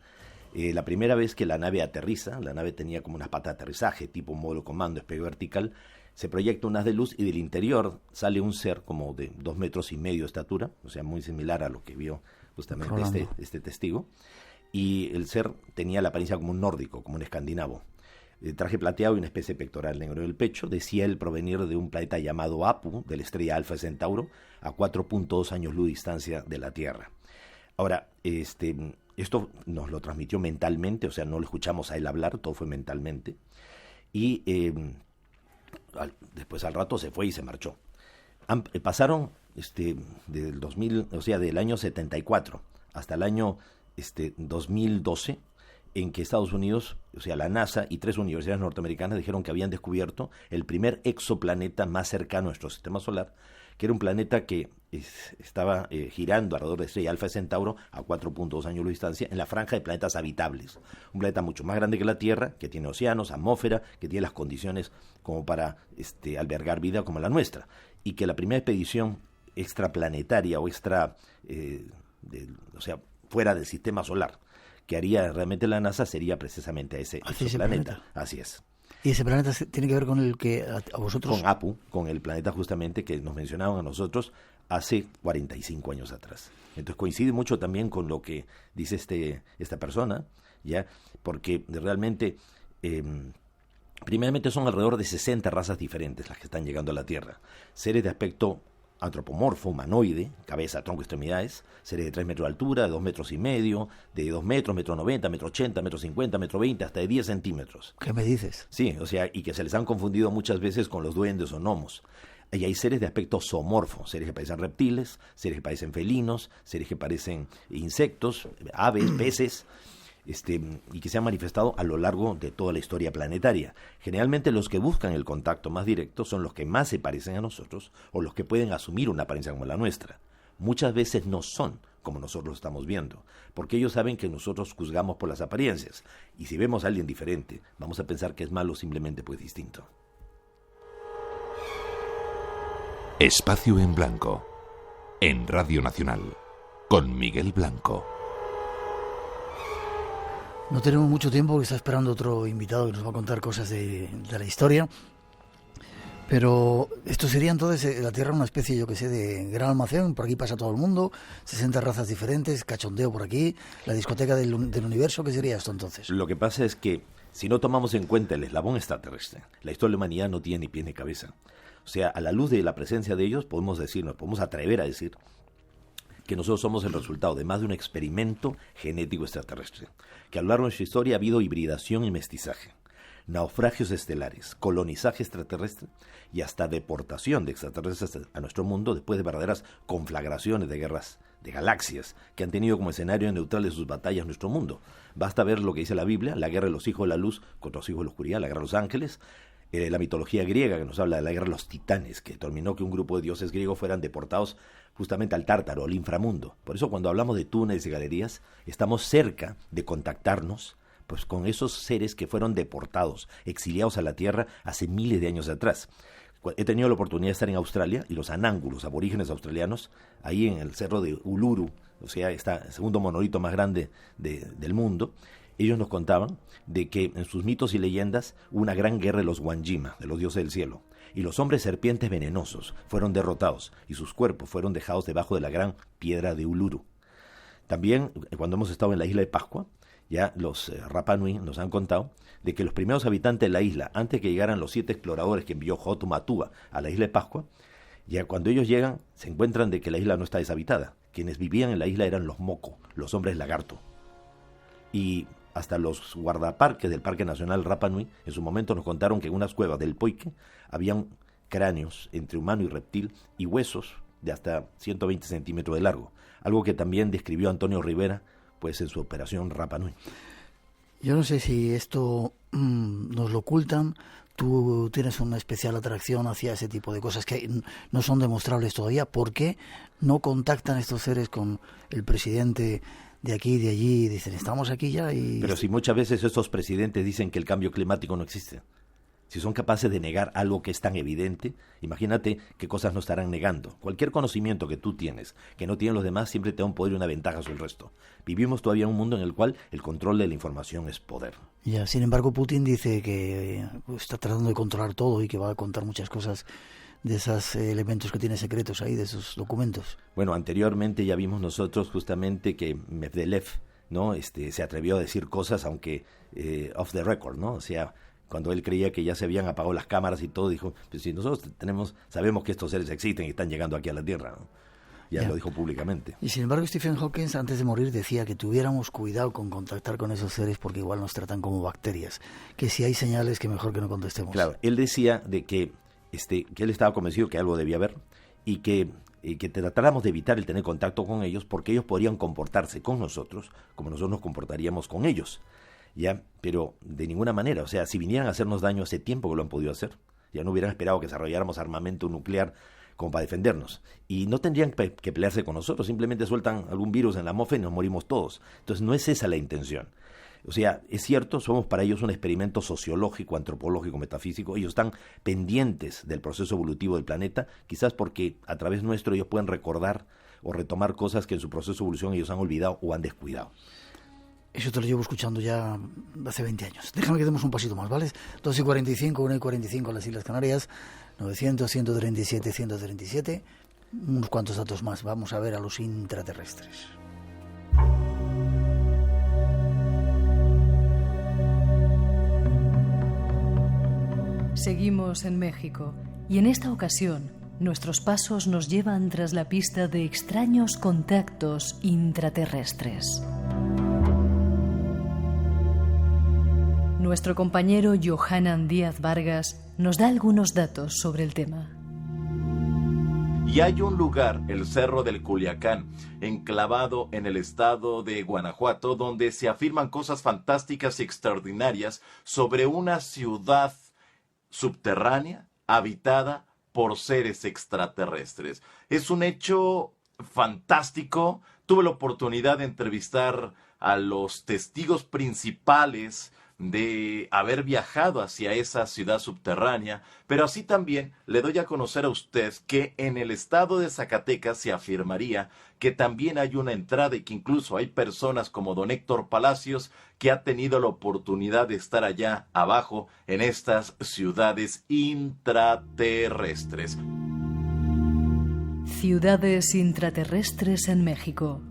la primera vez que la nave aterriza, la nave tenía como unas patas de aterrizaje, tipo módulo comando, despegue vertical, se proyecta un haz de luz y del interior sale un ser como de 2,5 metros de estatura, o sea, muy similar a lo que vio justamente este testigo, y el ser tenía la apariencia como un nórdico, como un escandinavo. De traje plateado y una especie de pectoral negro en el pecho, decía él provenir de un planeta llamado Apu, de la estrella Alfa Centauro, a 4.2 años luz de distancia de la Tierra. Ahora, esto nos lo transmitió mentalmente, o sea, no lo escuchamos a él hablar, todo fue mentalmente, y después al rato se fue y se marchó. Pasaron del 2000, o sea, del año 74 hasta el año 2012, en que Estados Unidos, o sea, la NASA y 3 universidades norteamericanas dijeron que habían descubierto el primer exoplaneta más cercano a nuestro sistema solar, que era un planeta que estaba girando alrededor de estrella Alfa Centauro a 4.2 años de distancia en la franja de planetas habitables. Un planeta mucho más grande que la Tierra, que tiene océanos, atmósfera, que tiene las condiciones como para albergar vida como la nuestra. Y que la primera expedición extraplanetaria o fuera del sistema solar, que haría realmente la NASA, sería precisamente a ese planeta. Así es. ¿Y ese planeta tiene que ver con el que a vosotros? Con Apu, con el planeta justamente que nos mencionaban a nosotros hace 45 años atrás. Entonces coincide mucho también con lo que dice esta persona, ya, porque realmente, primeramente son alrededor de 60 razas diferentes las que están llegando a la Tierra. Seres de aspecto antropomorfo, humanoide, cabeza, tronco, extremidades, seres de 3 metros de altura, de 2,5 metros, de 2 metros, 1,90 m, 1,80 m, 1,50 m, 1,20 m, hasta de 10 centímetros. ¿Qué me dices? Sí, o sea, y que se les han confundido muchas veces con los duendes o gnomos. Y hay seres de aspecto zoomorfo, seres que parecen reptiles, seres que parecen felinos, seres que parecen insectos, aves, peces, y que se han manifestado a lo largo de toda la historia planetaria. Generalmente los que buscan el contacto más directo son los que más se parecen a nosotros o los que pueden asumir una apariencia como la nuestra. Muchas veces no son como nosotros lo estamos viendo, porque ellos saben que nosotros juzgamos por las apariencias, y si vemos a alguien diferente, vamos a pensar que es malo simplemente pues distinto. Espacio en Blanco, en Radio Nacional, con Miguel Blanco. No tenemos mucho tiempo porque está esperando otro invitado que nos va a contar cosas de la historia. Pero esto sería entonces la Tierra una especie, yo que sé, de gran almacén. Por aquí pasa todo el mundo, 60 razas diferentes, cachondeo por aquí, la discoteca del universo. ¿Qué sería esto entonces? Lo que pasa es que si no tomamos en cuenta el eslabón extraterrestre, la historia de la humanidad no tiene ni pies ni cabeza. O sea, a la luz de la presencia de ellos podemos atrever a decir que nosotros somos el resultado de más de un experimento genético extraterrestre, que a lo largo de nuestra historia ha habido hibridación y mestizaje, naufragios estelares, colonizaje extraterrestre y hasta deportación de extraterrestres a nuestro mundo después de verdaderas conflagraciones de guerras de galaxias que han tenido como escenario neutral de sus batallas nuestro mundo. Basta ver lo que dice la Biblia, la guerra de los hijos de la luz contra los hijos de la oscuridad, la guerra de los ángeles, la mitología griega que nos habla de la guerra de los titanes, que terminó que un grupo de dioses griegos fueran deportados justamente al Tártaro, al inframundo. Por eso cuando hablamos de túneles y galerías, estamos cerca de contactarnos pues con esos seres que fueron deportados, exiliados a la Tierra hace miles de años atrás. He tenido la oportunidad de estar en Australia y los Anangu, los aborígenes australianos, ahí en el cerro de Uluru, o sea, está el segundo monolito más grande del mundo. Ellos nos contaban de que en sus mitos y leyendas hubo una gran guerra de los Wangima, de los dioses del cielo, y los hombres serpientes venenosos fueron derrotados y sus cuerpos fueron dejados debajo de la gran piedra de Uluru. También, cuando hemos estado en la isla de Pascua, ya los Rapa Nui nos han contado de que los primeros habitantes de la isla, antes que llegaran los 7 exploradores que envió Hotu Matua a la isla de Pascua, ya cuando ellos llegan se encuentran de que la isla no está deshabitada. Quienes vivían en la isla eran los Moco, los hombres lagarto. Y hasta los guardaparques del Parque Nacional Rapa Nui en su momento nos contaron que en unas cuevas del Poike habían cráneos entre humano y reptil y huesos de hasta 120 centímetros de largo, algo que también describió Antonio Rivera pues en su operación Rapa Nui. Yo no sé si esto nos lo ocultan. Tú tienes una especial atracción hacia ese tipo de cosas que no son demostrables todavía. ¿Por qué no contactan estos seres con el presidente de aquí y de allí? Dicen, estamos aquí ya y... Pero si muchas veces estos presidentes dicen que el cambio climático no existe. Si son capaces de negar algo que es tan evidente, imagínate qué cosas no estarán negando. Cualquier conocimiento que tú tienes, que no tienen los demás, siempre te da un poder y una ventaja sobre el resto. Vivimos todavía en un mundo en el cual el control de la información es poder. Ya, sin embargo, Putin dice que está tratando de controlar todo y que va a contar muchas cosas de esos elementos que tiene secretos ahí, de esos documentos. Bueno, anteriormente ya vimos nosotros justamente que Medvedev, ¿no? Se atrevió a decir cosas, aunque off the record, ¿no? O sea, cuando él creía que ya se habían apagado las cámaras y todo, dijo, pues si nosotros sabemos que estos seres existen y están llegando aquí a la Tierra, ¿no? Ya lo dijo públicamente. Y sin embargo, Stephen Hawking, antes de morir, decía que tuviéramos cuidado con contactar con esos seres porque igual nos tratan como bacterias, que si hay señales que mejor que no contestemos. Claro, él decía de que él estaba convencido que algo debía haber y que tratáramos de evitar el tener contacto con ellos porque ellos podrían comportarse con nosotros como nosotros nos comportaríamos con ellos. Ya, pero de ninguna manera, o sea, si vinieran a hacernos daño hace tiempo que lo han podido hacer, ya no hubieran esperado que desarrolláramos armamento nuclear como para defendernos, y no tendrían que pelearse con nosotros, simplemente sueltan algún virus en la atmósfera y nos morimos todos. Entonces no es esa la intención. O sea, es cierto, somos para ellos un experimento sociológico, antropológico, metafísico. Ellos están pendientes del proceso evolutivo del planeta, quizás porque a través nuestro ellos pueden recordar o retomar cosas que en su proceso de evolución ellos han olvidado o han descuidado. Eso te lo llevo escuchando ya hace 20 años. Déjame que demos un pasito más, ¿vale? 2:45, 1:45 en las Islas Canarias, 900, 137, 137. Unos cuantos datos más. Vamos a ver a los intraterrestres. Seguimos en México y en esta ocasión Nuestros pasos nos llevan tras la pista de extraños contactos intraterrestres. Nuestro compañero Johanan Díaz Vargas nos da algunos datos sobre el tema. Y hay un lugar, el Cerro del Culiacán, enclavado en el estado de Guanajuato, donde se afirman cosas fantásticas y extraordinarias sobre una ciudad subterránea habitada por seres extraterrestres. Es un hecho fantástico. Tuve la oportunidad de entrevistar a los testigos principales de haber viajado hacia esa ciudad subterránea, pero así también le doy a conocer a usted que en el estado de Zacatecas se afirmaría que también hay una entrada y que incluso hay personas como don Héctor Palacios que ha tenido la oportunidad de estar allá abajo en estas ciudades intraterrestres. Ciudades intraterrestres en México.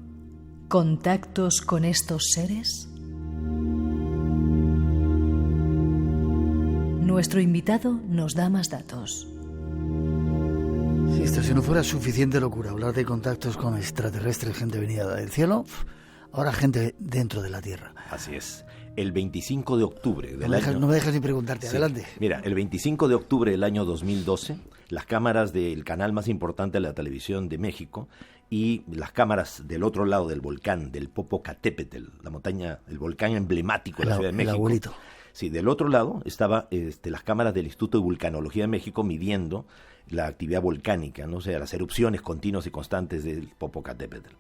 ¿Contactos con estos seres? Nuestro invitado nos da más datos. Si esto si no fuera suficiente locura hablar de contactos con extraterrestres, gente venida del cielo, ahora gente dentro de la Tierra. Así es. El 25 de octubre del No me dejas ni preguntarte, sí. Adelante. Mira, el 25 de octubre del año 2012, las cámaras del canal más importante de la televisión de México y las cámaras del otro lado del volcán, del Popocatépetl, la montaña, el volcán emblemático de la Ciudad de México. El abuelito. Sí, del otro lado estaban las cámaras del Instituto de Vulcanología de México midiendo la actividad volcánica, ¿no? O sea, las erupciones continuas y constantes del Popocatépetl.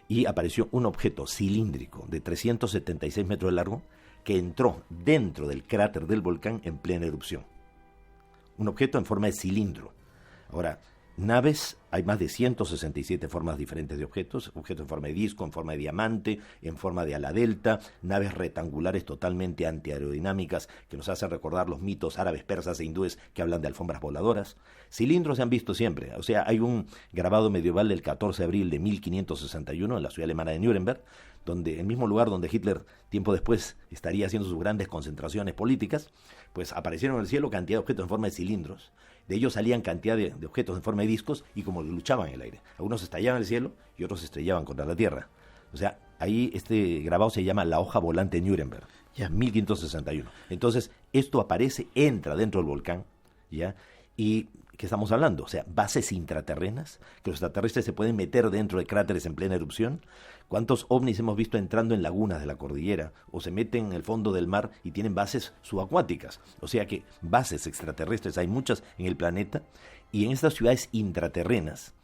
Y apareció un objeto cilíndrico de 376 metros de largo que entró dentro del cráter del volcán en plena erupción. Un objeto en forma de cilindro. Ahora, naves, hay más de 167 formas diferentes de objetos en forma de disco, en forma de diamante, en forma de ala delta, naves rectangulares totalmente antiaerodinámicas que nos hacen recordar los mitos árabes, persas e hindúes que hablan de alfombras voladoras. Cilindros se han visto siempre, o sea, hay un grabado medieval del 14 de abril de 1561 en la ciudad alemana de Nuremberg, donde el mismo lugar donde Hitler tiempo después estaría haciendo sus grandes concentraciones políticas, pues aparecieron en el cielo cantidad de objetos en forma de cilindros. De ellos salían cantidad de objetos en forma de discos y como luchaban en el aire. Algunos estallaban en el cielo y otros estrellaban contra la tierra. O sea, ahí este grabado se llama La hoja volante Nuremberg, ya 1561. Entonces, esto aparece, entra dentro del volcán, ¿ya? Y ¿qué estamos hablando? O sea, bases intraterrenas, que los extraterrestres se pueden meter dentro de cráteres en plena erupción. ¿Cuántos ovnis hemos visto entrando en lagunas de la cordillera o se meten en el fondo del mar y tienen bases subacuáticas? O sea que bases extraterrestres hay muchas en el planeta y en estas ciudades intraterrenas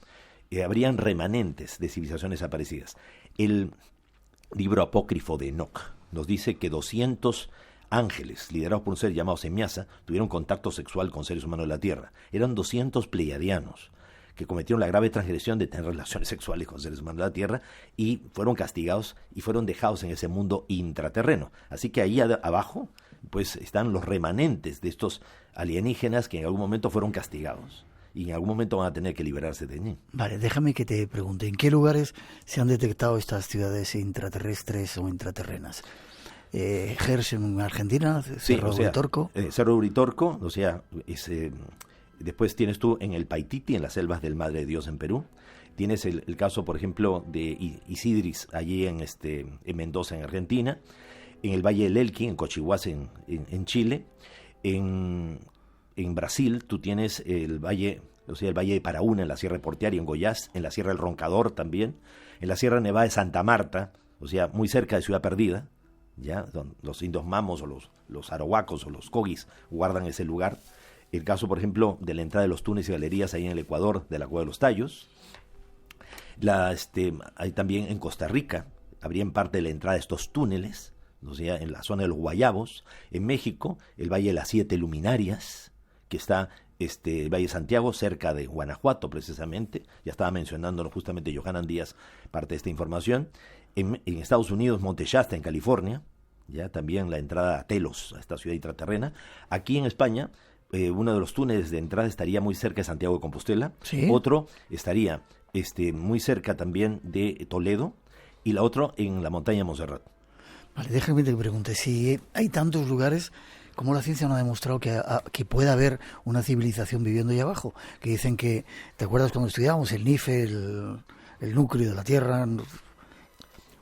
habrían remanentes de civilizaciones aparecidas. El libro apócrifo de Enoch nos dice que 200 ángeles, liderados por un ser llamado Semiasa, tuvieron contacto sexual con seres humanos de la Tierra. Eran 200 pleiadianos que cometieron la grave transgresión de tener relaciones sexuales con seres humanos de la Tierra y fueron castigados y fueron dejados en ese mundo intraterreno. Así que ahí abajo pues están los remanentes de estos alienígenas que en algún momento fueron castigados y en algún momento van a tener que liberarse de allí. Vale, déjame que te pregunte, ¿en qué lugares se han detectado estas ciudades intraterrestres o intraterrenas? Gers en Argentina, Cerro Uritorco. Cerro Uritorco, o sea, después tienes tú en el Paititi, en las selvas del Madre de Dios en Perú. Tienes el caso, por ejemplo, de Isidris, allí en Mendoza, en Argentina. En el Valle del Elqui, en Cochihuasi, en Chile. En Brasil, tú tienes el Valle de Paraúna, en la Sierra de Porteario, en Goiás, en la Sierra del Roncador también. En la Sierra Nevada de Santa Marta, o sea, muy cerca de Ciudad Perdida. Ya, los indios mamos o los arahuacos o los cogis guardan ese lugar. El caso, por ejemplo, de la entrada de los túneles y galerías ahí en el Ecuador, de la Cueva de los Tallos. Hay también en Costa Rica, habría en parte de la entrada de estos túneles, o sea, en la zona de los Guayabos. En México, el Valle de las Siete Luminarias, que está el Valle de Santiago, cerca de Guanajuato precisamente. Ya estaba mencionándolo justamente Johanan Díaz, parte de esta información. En Estados Unidos, Monte Shasta, en California, ya también la entrada a Telos, a esta ciudad intraterrena. Aquí en España, uno de los túneles de entrada estaría muy cerca de Santiago de Compostela. ¿Sí? Otro estaría muy cerca también de Toledo y la otra en la montaña de Montserrat. Vale, déjame que te pregunte, si hay tantos lugares, ¿cómo la ciencia no ha demostrado que puede haber una civilización viviendo ahí abajo? Que dicen que, ¿te acuerdas cuando estudiábamos el NIFE, el núcleo de la Tierra?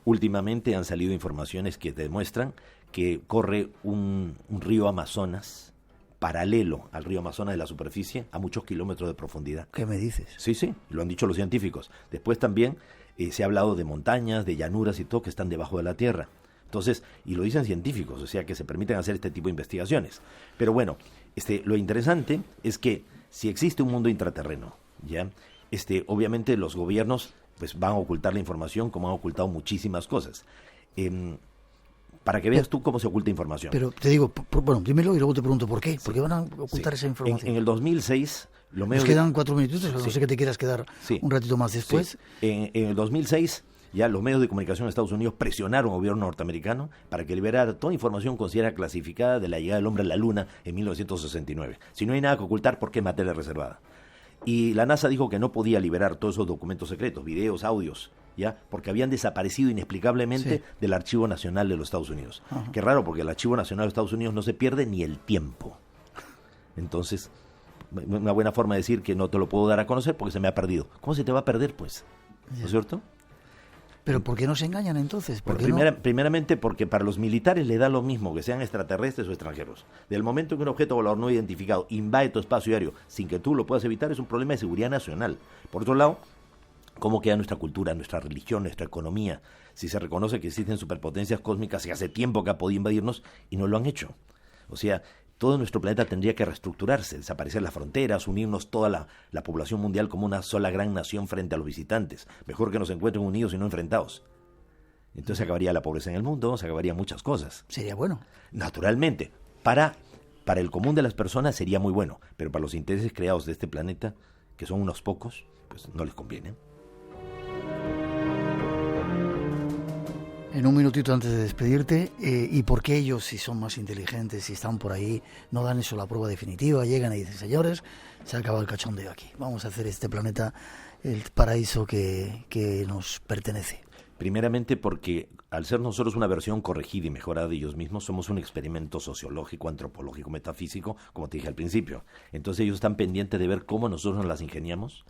Últimamente han salido informaciones que demuestran que corre un río Amazonas paralelo al río Amazonas de la superficie a muchos kilómetros de profundidad. ¿Qué me dices? Sí, lo han dicho los científicos. Después también se ha hablado de montañas, de llanuras y todo que están debajo de la Tierra. Entonces, y lo dicen científicos, o sea que se permiten hacer este tipo de investigaciones. Pero bueno, lo interesante es que si existe un mundo intraterreno, ¿ya? Obviamente los gobiernos pues van a ocultar la información como han ocultado muchísimas cosas. Para que veas tú cómo se oculta información. Pero te digo, bueno, dímelo y luego te pregunto por qué. ¿Por qué van a ocultar esa información? En el 2006... Nos quedan 4 minutitos, no sé que te quieras quedar un ratito más después. Sí. En el 2006 ya los medios de comunicación de Estados Unidos presionaron al gobierno norteamericano para que liberara toda información considerada clasificada de la llegada del hombre a la Luna en 1969. Si no hay nada que ocultar, ¿por qué materia reservada? Y la NASA dijo que no podía liberar todos esos documentos secretos, videos, audios, ¿ya? Porque habían desaparecido inexplicablemente del Archivo Nacional de los Estados Unidos. Ajá. Qué raro, porque el Archivo Nacional de los Estados Unidos no se pierde ni el tiempo. Entonces, una buena forma de decir que no te lo puedo dar a conocer porque se me ha perdido. ¿Cómo se te va a perder, pues? ¿No es cierto? ¿Pero por qué nos engañan entonces? Primeramente porque para los militares le da lo mismo que sean extraterrestres o extranjeros. Del momento en que un objeto volador no identificado invade tu espacio aéreo sin que tú lo puedas evitar, es un problema de seguridad nacional. Por otro lado, ¿cómo queda nuestra cultura, nuestra religión, nuestra economía? Si se reconoce que existen superpotencias cósmicas y hace tiempo que ha podido invadirnos y no lo han hecho. O sea, todo nuestro planeta tendría que reestructurarse, desaparecer las fronteras, unirnos toda la población mundial como una sola gran nación frente a los visitantes. Mejor que nos encuentren unidos y no enfrentados. Entonces se acabaría la pobreza en el mundo, se acabarían muchas cosas. Sería bueno. Naturalmente. Para el común de las personas sería muy bueno, pero para los intereses creados de este planeta, que son unos pocos, pues no les conviene. En un minutito antes de despedirte, ¿y por qué ellos, si son más inteligentes, si están por ahí, no dan eso la prueba definitiva, llegan y dicen, señores, se ha acabado el cachondeo aquí, vamos a hacer este planeta el paraíso que nos pertenece? Primeramente porque al ser nosotros una versión corregida y mejorada de ellos mismos, somos un experimento sociológico, antropológico, metafísico, como te dije al principio. Entonces ellos están pendientes de ver cómo nosotros nos las ingeniamos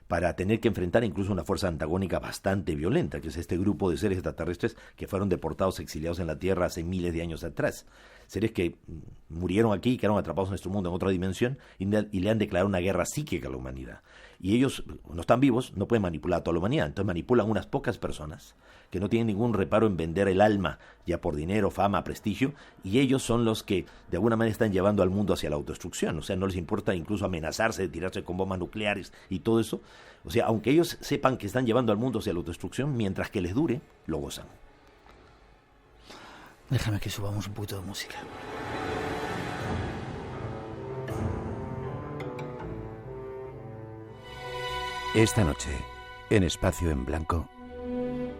para tener que enfrentar incluso una fuerza antagónica bastante violenta, que es este grupo de seres extraterrestres que fueron deportados, exiliados en la Tierra hace miles de años atrás. Seres que murieron aquí, quedaron atrapados en nuestro mundo, en otra dimensión, y le han declarado una guerra psíquica a la humanidad. Y ellos, no están vivos, no pueden manipular a toda la humanidad, entonces manipulan unas pocas personas que no tienen ningún reparo en vender el alma, ya por dinero, fama, prestigio, y ellos son los que de alguna manera están llevando al mundo hacia la autodestrucción. O sea, no les importa incluso amenazarse de tirarse con bombas nucleares y todo eso. O sea, aunque ellos sepan que están llevando al mundo hacia la autodestrucción, mientras que les dure, lo gozan. Déjame que subamos un poquito de música. Esta noche, en Espacio en Blanco.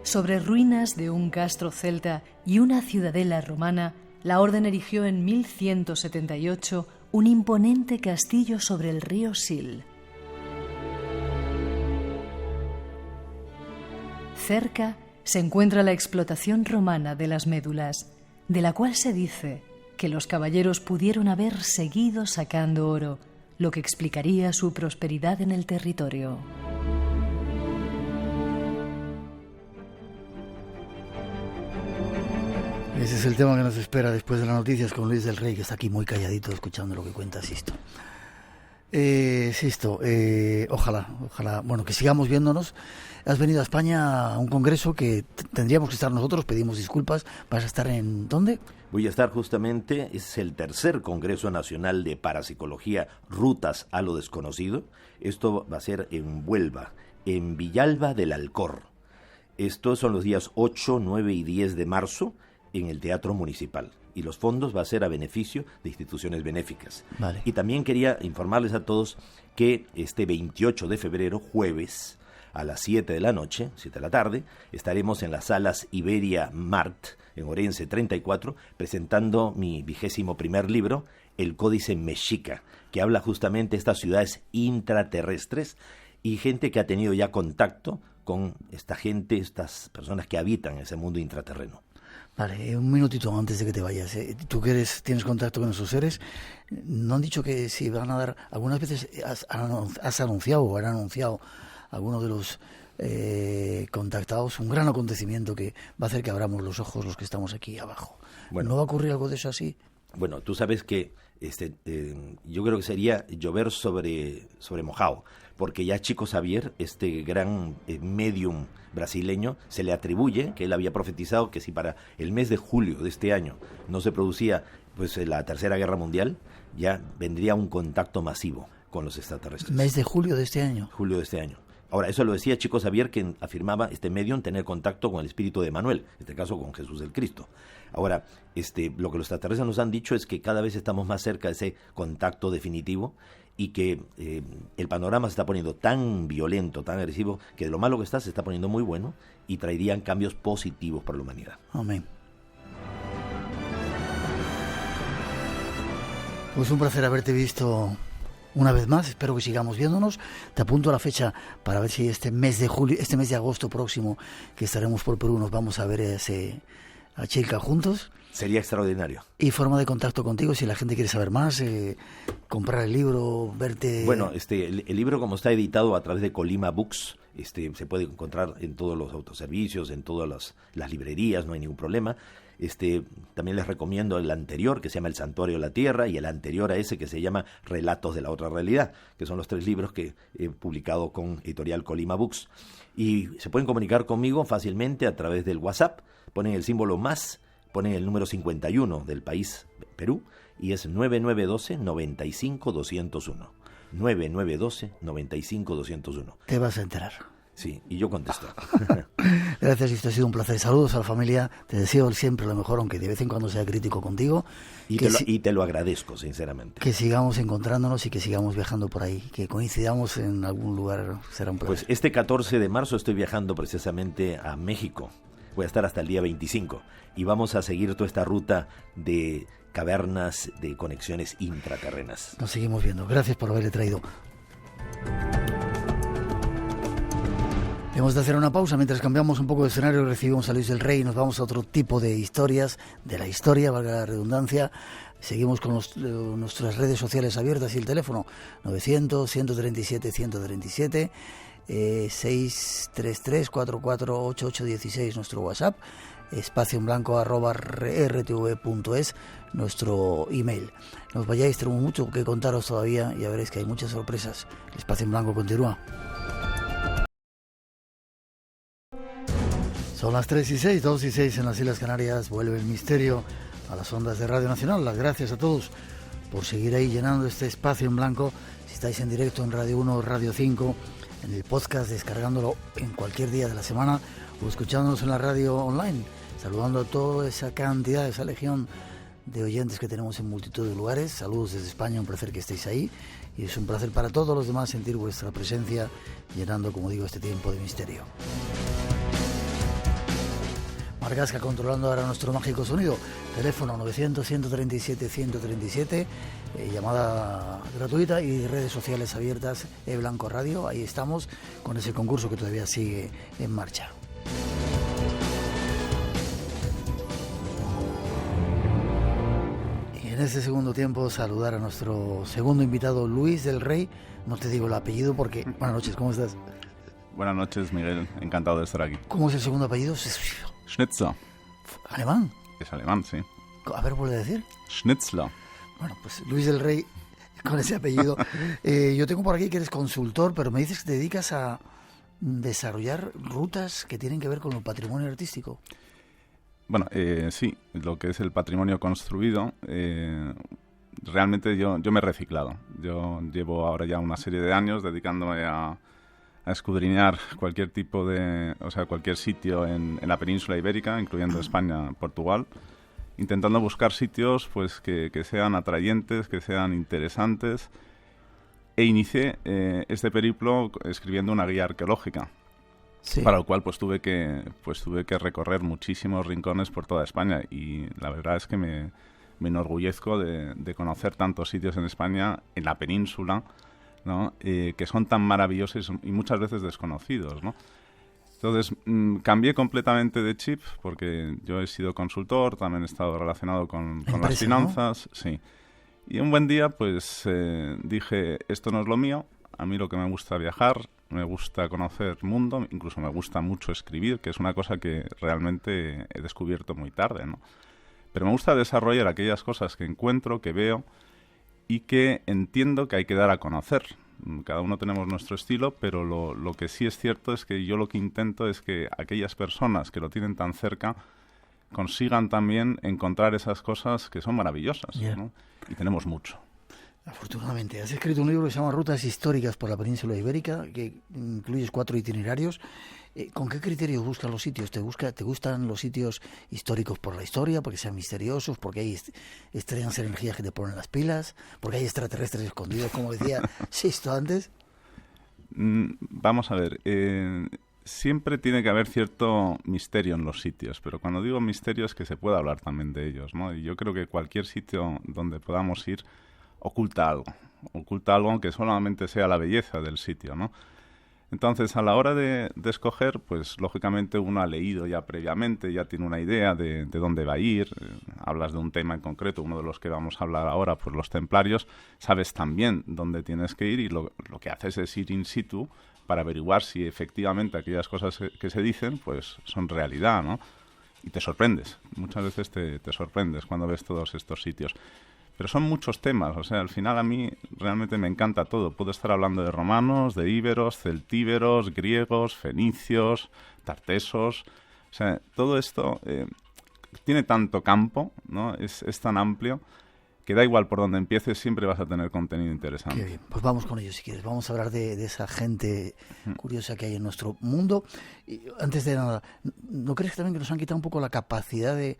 Sobre ruinas de un castro celta y una ciudadela romana, la orden erigió en 1178 un imponente castillo sobre el río Sil. Cerca se encuentra la explotación romana de las médulas, de la cual se dice que los caballeros pudieron haber seguido sacando oro, lo que explicaría su prosperidad en el territorio. Ese es el tema que nos espera después de las noticias con Luis del Rey, que está aquí muy calladito escuchando lo que cuenta Sisto. Sisto, ojalá, bueno, que sigamos viéndonos. Has venido a España a un congreso que tendríamos que estar nosotros, pedimos disculpas. ¿Vas a estar en dónde? Voy a estar justamente, es el tercer Congreso Nacional de Parapsicología, Rutas a lo Desconocido. Esto va a ser en Huelva, en Villalba del Alcor. Estos son los días 8, 9 y 10 de marzo en el Teatro Municipal. Y los fondos va a ser a beneficio de instituciones benéficas. Vale. Y también quería informarles a todos que este 28 de febrero, jueves, a las 7 de la noche, 7 de la tarde, estaremos en las salas Iberia Mart, en Orense 34, presentando mi 21º libro, El Códice Mexica, que habla justamente de estas ciudades intraterrestres y gente que ha tenido ya contacto con esta gente, estas personas que habitan ese mundo intraterreno. Vale, un minutito antes de que te vayas. Tú que tienes contacto con esos seres, ¿no han dicho que si van a dar... Algunas veces has anunciado o han anunciado algunos de los contactados un gran acontecimiento que va a hacer que abramos los ojos los que estamos aquí abajo? Bueno, ¿no va a ocurrir algo de eso así? Bueno, tú sabes que yo creo que sería llover sobre mojado, porque ya Chico Xavier, este gran medium brasileño, se le atribuye que él había profetizado que si para el mes de julio de este año no se producía pues la Tercera Guerra Mundial, ya vendría un contacto masivo con los extraterrestres. ¿Mes de julio de este año? Julio de este año. Ahora, eso lo decía Chico Xavier, que afirmaba este medium tener contacto con el espíritu de Manuel, en este caso con Jesús el Cristo. Ahora, lo que los extraterrestres nos han dicho es que cada vez estamos más cerca de ese contacto definitivo y que el panorama se está poniendo tan violento, tan agresivo, que de lo malo que está se está poniendo muy bueno y traerían cambios positivos para la humanidad. Amén. Pues un placer haberte visto una vez más, espero que sigamos viéndonos. Te apunto a la fecha para ver si este mes de agosto próximo que estaremos por Perú nos vamos a ver a Chilca juntos. Sería extraordinario. Y forma de contacto contigo si la gente quiere saber más, comprar el libro, verte... Bueno, el libro como está editado a través de Colima Books, se puede encontrar en todos los autoservicios, en todas las librerías, no hay ningún problema. También les recomiendo el anterior, que se llama El Santuario de la Tierra, y el anterior a ese, que se llama Relatos de la Otra Realidad, que son los 3 libros que he publicado con editorial Colima Books. Y se pueden comunicar conmigo fácilmente a través del WhatsApp, ponen el símbolo más, ponen el número 51 del país Perú, y es 9912-95-201. 9912-95-201. Te vas a enterar. Sí, y yo contesto. Gracias, esto ha sido un placer. Saludos a la familia. Te deseo siempre lo mejor, aunque de vez en cuando sea crítico contigo. Y te lo agradezco, sinceramente. Que sigamos encontrándonos y que sigamos viajando por ahí. Que coincidamos en algún lugar, será un placer. Pues este 14 de marzo estoy viajando precisamente a México. Voy a estar hasta el día 25. Y vamos a seguir toda esta ruta de cavernas, de conexiones intraterrenas. Nos seguimos viendo. Gracias por haberle traído. Hemos de hacer una pausa mientras cambiamos un poco de escenario, recibimos a Luis del Rey y nos vamos a otro tipo de historias, de la historia, valga la redundancia. Seguimos con nuestras redes sociales abiertas y el teléfono 900-137-137, 633-448816 nuestro WhatsApp, espacioenblanco@rtv.es nuestro email. No os vayáis, tenemos mucho que contaros todavía y ya veréis que hay muchas sorpresas. El Espacio en Blanco continúa. Son las 3:06, 2:06 en las Islas Canarias. Vuelve el misterio a las ondas de Radio Nacional. Las gracias a todos por seguir ahí llenando este espacio en blanco. Si estáis en directo en Radio 1 o Radio 5, en el podcast, descargándolo en cualquier día de la semana o escuchándonos en la radio online. Saludando a toda esa cantidad, esa legión de oyentes que tenemos en multitud de lugares. Saludos desde España, un placer que estéis ahí. Y es un placer para todos los demás sentir vuestra presencia llenando, como digo, este tiempo de misterio. Margasca controlando ahora nuestro mágico sonido. Teléfono 900-137-137, llamada gratuita y redes sociales abiertas, Blanco Radio. Ahí estamos con ese concurso que todavía sigue en marcha. Y en este segundo tiempo saludar a nuestro segundo invitado, Luis del Rey. No te digo el apellido porque... Buenas noches, ¿cómo estás? Buenas noches, Miguel. Encantado de estar aquí. ¿Cómo es el segundo apellido? Schnitzler. ¿Alemán? Es alemán, sí. A ver, ¿vuelve a decir? Schnitzler. Bueno, pues Luis del Rey, con ese apellido. Yo tengo por aquí que eres consultor, pero me dices que te dedicas a desarrollar rutas que tienen que ver con el patrimonio artístico. Bueno, sí, lo que es el patrimonio construido, realmente yo me he reciclado. Yo llevo ahora ya una serie de años dedicándome a escudriñar cualquier tipo de, o sea, cualquier sitio en la península ibérica, incluyendo España, Portugal, intentando buscar sitios pues que sean atrayentes, que sean interesantes, e inicié este periplo escribiendo una guía arqueológica, sí, para lo cual pues tuve que recorrer muchísimos rincones por toda España, y la verdad es que me enorgullezco de conocer tantos sitios en España, en la península, ¿no? Que son tan maravillosos y muchas veces desconocidos, ¿no? Entonces, cambié completamente de chip porque yo he sido consultor, también he estado relacionado con las finanzas, ¿no? Sí. Y un buen día, pues, dije, esto no es lo mío, a mí lo que me gusta viajar, me gusta conocer el mundo, incluso me gusta mucho escribir, que es una cosa que realmente he descubierto muy tarde, ¿no? Pero me gusta desarrollar aquellas cosas que encuentro, que veo y que entiendo que hay que dar a conocer. Cada uno tenemos nuestro estilo, pero lo que sí es cierto es que yo lo que intento es que aquellas personas que lo tienen tan cerca consigan también encontrar esas cosas que son maravillosas, ¿no? Y tenemos mucho. Afortunadamente. Has escrito un libro que se llama Rutas históricas por la península ibérica, que incluyes 4 itinerarios. ¿Con qué criterios buscas los sitios? ¿Te gustan los sitios históricos por la historia, porque sean misteriosos, porque hay estrellas energías que te ponen las pilas, porque hay extraterrestres escondidos, como decía Sisto antes? Vamos a ver. Siempre tiene que haber cierto misterio en los sitios, pero cuando digo misterio es que se puede hablar también de ellos, ¿no? Y yo creo que cualquier sitio donde podamos ir oculta algo aunque solamente sea la belleza del sitio, ¿no? Entonces, a la hora de escoger, pues lógicamente uno ha leído ya previamente, ya tiene una idea de dónde va a ir, hablas de un tema en concreto, uno de los que vamos a hablar ahora, pues los templarios, sabes también dónde tienes que ir y lo que haces es ir in situ para averiguar si efectivamente aquellas cosas que se dicen, pues son realidad, ¿no? Y te sorprendes, muchas veces te sorprendes cuando ves todos estos sitios. Pero son muchos temas, o sea, al final a mí realmente me encanta todo. Puedo estar hablando de romanos, de íberos, celtíberos, griegos, fenicios, tartesos. O sea, todo esto tiene tanto campo, ¿no? Es tan amplio que da igual por donde empieces, siempre vas a tener contenido interesante. Qué bien, pues vamos con ello si quieres. Vamos a hablar de esa gente curiosa que hay en nuestro mundo. Y antes de nada, ¿no crees también que nos han quitado un poco la capacidad de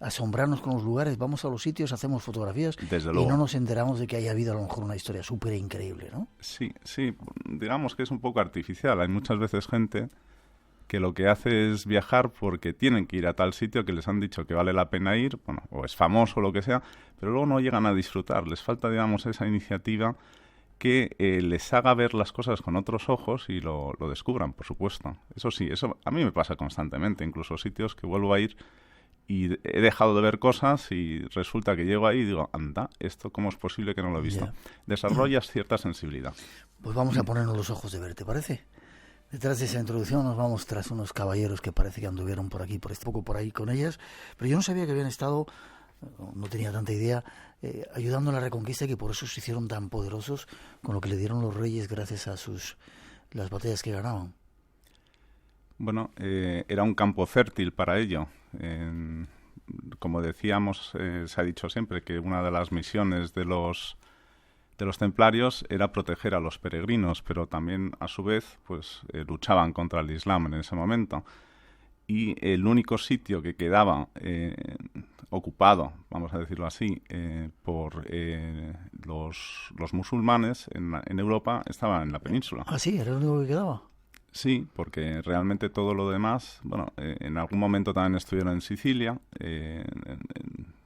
asombrarnos con los lugares? Vamos a los sitios, hacemos fotografías y no nos enteramos de que haya habido a lo mejor una historia súper increíble, ¿no? Sí, digamos que es un poco artificial. Hay muchas veces gente que lo que hace es viajar porque tienen que ir a tal sitio que les han dicho que vale la pena ir, bueno, o es famoso o lo que sea, pero luego no llegan a disfrutar. Les falta, digamos, esa iniciativa que les haga ver las cosas con otros ojos y lo descubran, por supuesto. Eso sí, eso a mí me pasa constantemente, incluso sitios que vuelvo a ir y he dejado de ver cosas y resulta que llego ahí y digo, anda, ¿esto cómo es posible que no lo he visto? Desarrollas cierta sensibilidad. Pues vamos a ponernos los ojos de ver, ¿te parece? Detrás de esa introducción nos vamos tras unos caballeros que parece que anduvieron por aquí, poco por ahí con ellas, pero yo no sabía que habían estado, no tenía tanta idea, ayudando a la Reconquista y que por eso se hicieron tan poderosos con lo que le dieron los reyes gracias a las batallas que ganaban. Bueno, era un campo fértil para ello. Como decíamos, se ha dicho siempre que una de las misiones de los templarios era proteger a los peregrinos, pero también, a su vez, pues luchaban contra el Islam en ese momento. Y el único sitio que quedaba ocupado, vamos a decirlo así, por los musulmanes en Europa estaba en la península. Ah, sí, era el único que quedaba. Sí, porque realmente todo lo demás, bueno, en algún momento también estuvieron en Sicilia,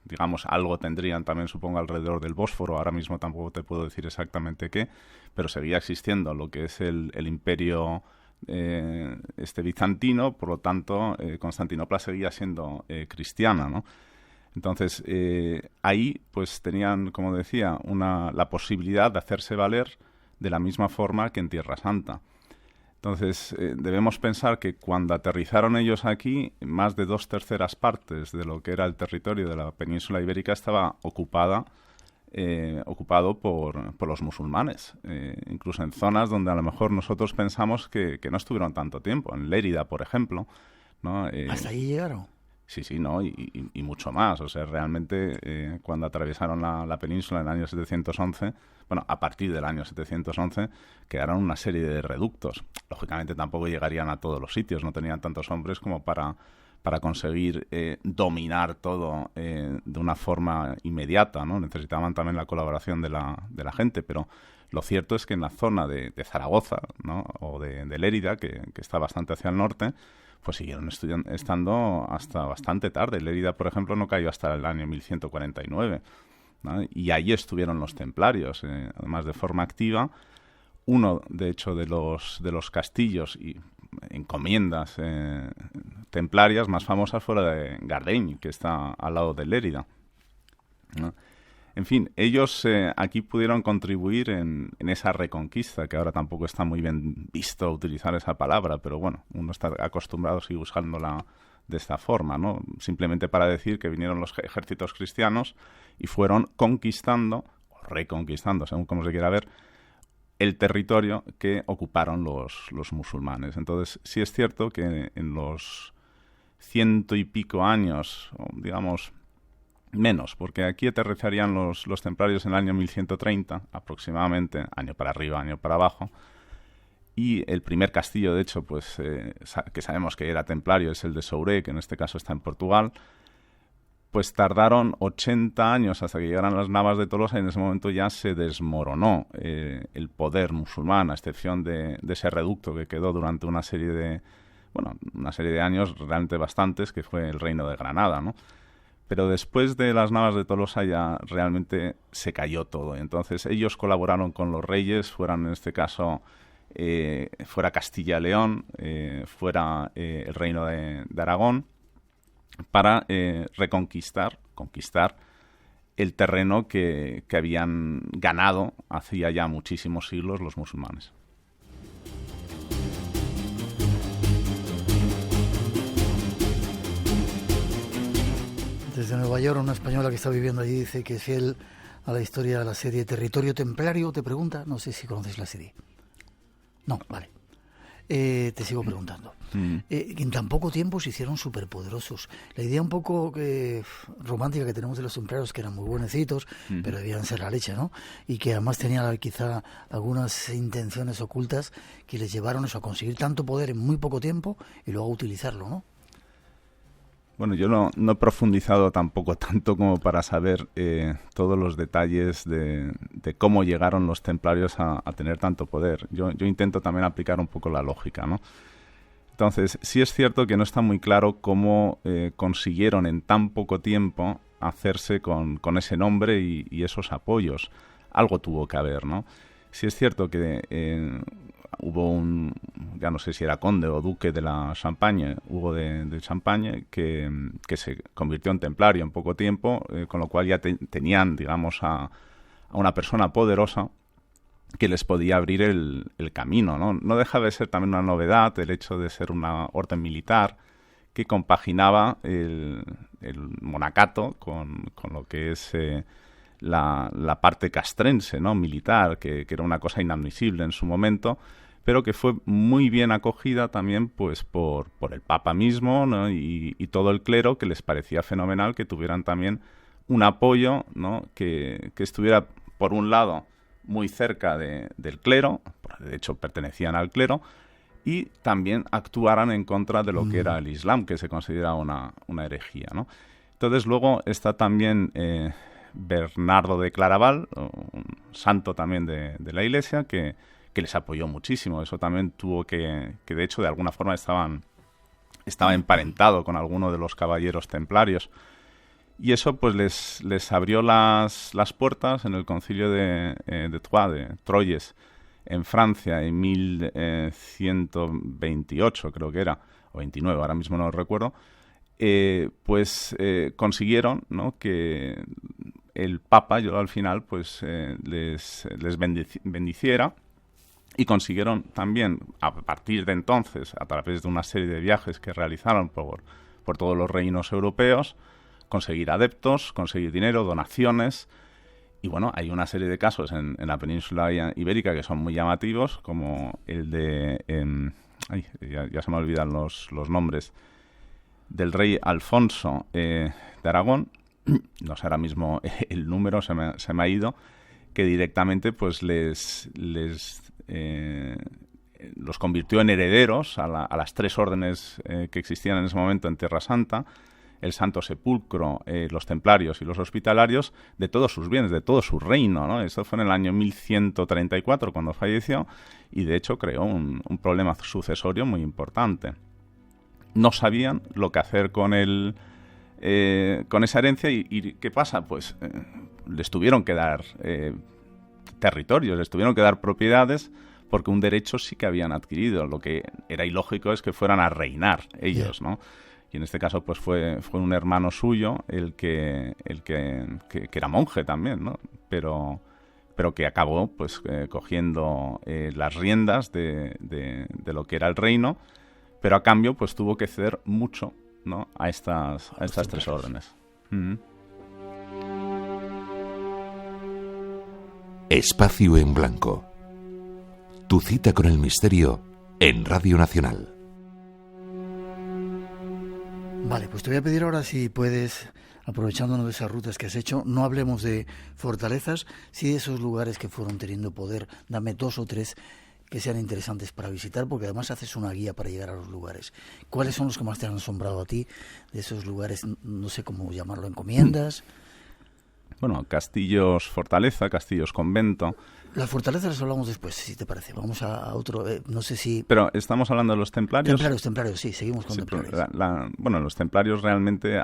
digamos, algo tendrían también, supongo, alrededor del Bósforo, ahora mismo tampoco te puedo decir exactamente qué, pero seguía existiendo lo que es el imperio bizantino, por lo tanto, Constantinopla seguía siendo cristiana, ¿no? Entonces, ahí pues tenían, como decía, la posibilidad de hacerse valer de la misma forma que en Tierra Santa. Entonces, debemos pensar que cuando aterrizaron ellos aquí, más de 2/3 partes de lo que era el territorio de la península ibérica estaba ocupado por los musulmanes, incluso en zonas donde a lo mejor nosotros pensamos que no estuvieron tanto tiempo, en Lérida, por ejemplo, ¿no? ¿Hasta allí llegaron? Sí, ¿no? Y mucho más. O sea, realmente cuando atravesaron la península en el año 711, bueno, a partir del año 711, quedaron una serie de reductos. Lógicamente tampoco llegarían a todos los sitios, no tenían tantos hombres como para conseguir dominar todo de una forma inmediata, ¿no? Necesitaban también la colaboración de la gente, pero lo cierto es que en la zona de Zaragoza, ¿no? O de Lérida, que está bastante hacia el norte, pues siguieron estando hasta bastante tarde. Lérida, por ejemplo, no cayó hasta el año 1149, ¿no? Y ahí estuvieron los templarios, además de forma activa, uno, de hecho, de los castillos y encomiendas templarias más famosas fue la de Gardeny, que está al lado de Lérida, ¿no? En fin, ellos aquí pudieron contribuir en esa reconquista, que ahora tampoco está muy bien visto utilizar esa palabra, pero bueno, uno está acostumbrado a seguir usándola de esta forma, ¿no? Simplemente para decir que vinieron los ejércitos cristianos y fueron conquistando, o reconquistando, según como se quiera ver, el territorio que ocuparon los musulmanes. Entonces, sí es cierto que en los 100 y pico años, o digamos menos, porque aquí aterrizarían los templarios en el año 1130, aproximadamente, año para arriba, año para abajo, y el primer castillo, de hecho, pues que sabemos que era templario, es el de Soure, que en este caso está en Portugal. Pues tardaron 80 años hasta que llegaran las Navas de Tolosa y en ese momento ya se desmoronó el poder musulmán, a excepción de ese reducto que quedó durante una serie de años, realmente bastantes, que fue el Reino de Granada, ¿no? Pero después de las Navas de Tolosa ya realmente se cayó todo. Entonces ellos colaboraron con los reyes, fueran en este caso fuera Castilla-León, fuera el Reino de Aragón, para conquistar el terreno que habían ganado hacía ya muchísimos siglos los musulmanes. Desde Nueva York, una española que está viviendo allí dice que es fiel a la historia de la serie Territorio Templario. Te pregunta, no sé si conoces la serie. No, vale. Te sigo preguntando. En tan poco tiempo se hicieron superpoderosos. La idea un poco romántica que tenemos de los templarios, que eran muy buenecitos, pero debían ser la leche, ¿no? Y que además tenían quizá algunas intenciones ocultas que les llevaron eso, a conseguir tanto poder en muy poco tiempo y luego a utilizarlo, ¿no? Bueno, yo no he profundizado tampoco tanto como para saber todos los detalles de cómo llegaron los templarios a tener tanto poder. Yo intento también aplicar un poco la lógica, ¿no? Entonces, sí es cierto que no está muy claro cómo consiguieron en tan poco tiempo hacerse con ese nombre y esos apoyos. Algo tuvo que haber, ¿no? Sí es cierto que hubo ya no sé si era conde o duque de la Champagne, Hugo de Champagne, que se convirtió en templario en poco tiempo, con lo cual ya tenían, digamos, a una persona poderosa que les podía abrir el camino, ¿no? No deja de ser también una novedad el hecho de ser una orden militar que compaginaba el monacato con lo que es la parte castrense, ¿no? Militar, que era una cosa inadmisible en su momento, pero que fue muy bien acogida también pues por el Papa mismo, ¿no? y todo el clero, que les parecía fenomenal que tuvieran también un apoyo, ¿no? que estuviera, por un lado, muy cerca del clero, de hecho pertenecían al clero, y también actuaran en contra de lo que era el Islam, que se considera una herejía, ¿no? Entonces luego está también Bernardo de Claraval, un santo también de la Iglesia, que les apoyó muchísimo. Eso también tuvo que de hecho de alguna forma estaba emparentado con alguno de los caballeros templarios. Y eso pues les abrió las puertas en el concilio de Troyes, en Francia, en 1128 creo que era, o 29, ahora mismo no lo recuerdo. Consiguieron, ¿no? que el Papa, yo al final, pues les bendiciera, y consiguieron también, a partir de entonces, a través de una serie de viajes que realizaron por todos los reinos europeos, conseguir adeptos, conseguir dinero, donaciones. Y bueno, hay una serie de casos en la península ibérica que son muy llamativos, como el de... ya se me olvidan los nombres, del rey Alfonso de Aragón, no sé ahora mismo el número, se me ha ido, que directamente pues los convirtió en herederos a las tres órdenes que existían en ese momento en Tierra Santa, el Santo Sepulcro, los templarios y los hospitalarios, de todos sus bienes, de todo su reino, ¿no? Esto fue en el año 1134 cuando falleció, y de hecho creó un problema sucesorio muy importante. No sabían lo que hacer con esa herencia y ¿qué pasa? Pues les tuvieron que dar territorios, les tuvieron que dar propiedades porque un derecho sí que habían adquirido. Lo que era ilógico es que fueran a reinar ellos, ¿no? Y en este caso pues fue un hermano suyo el que era monje también, ¿no? Pero que acabó pues cogiendo las riendas de lo que era el reino, pero a cambio pues tuvo que ceder mucho, ¿no? a estas tres órdenes. Espacio en Blanco. Tu cita con el misterio en Radio Nacional. Vale, pues te voy a pedir ahora si puedes, aprovechándonos de esas rutas que has hecho, no hablemos de fortalezas, sí de esos lugares que fueron teniendo poder. Dame 2 o 3 que sean interesantes para visitar, porque además haces una guía para llegar a los lugares. ¿Cuáles son los que más te han asombrado a ti de esos lugares? No sé cómo llamarlo, encomiendas. Bueno, castillos fortaleza, castillos convento. Las fortalezas las hablamos después, si te parece. Vamos a otro, no sé si... Pero estamos hablando de los templarios. Templarios, sí, seguimos con templarios. Bueno, los templarios realmente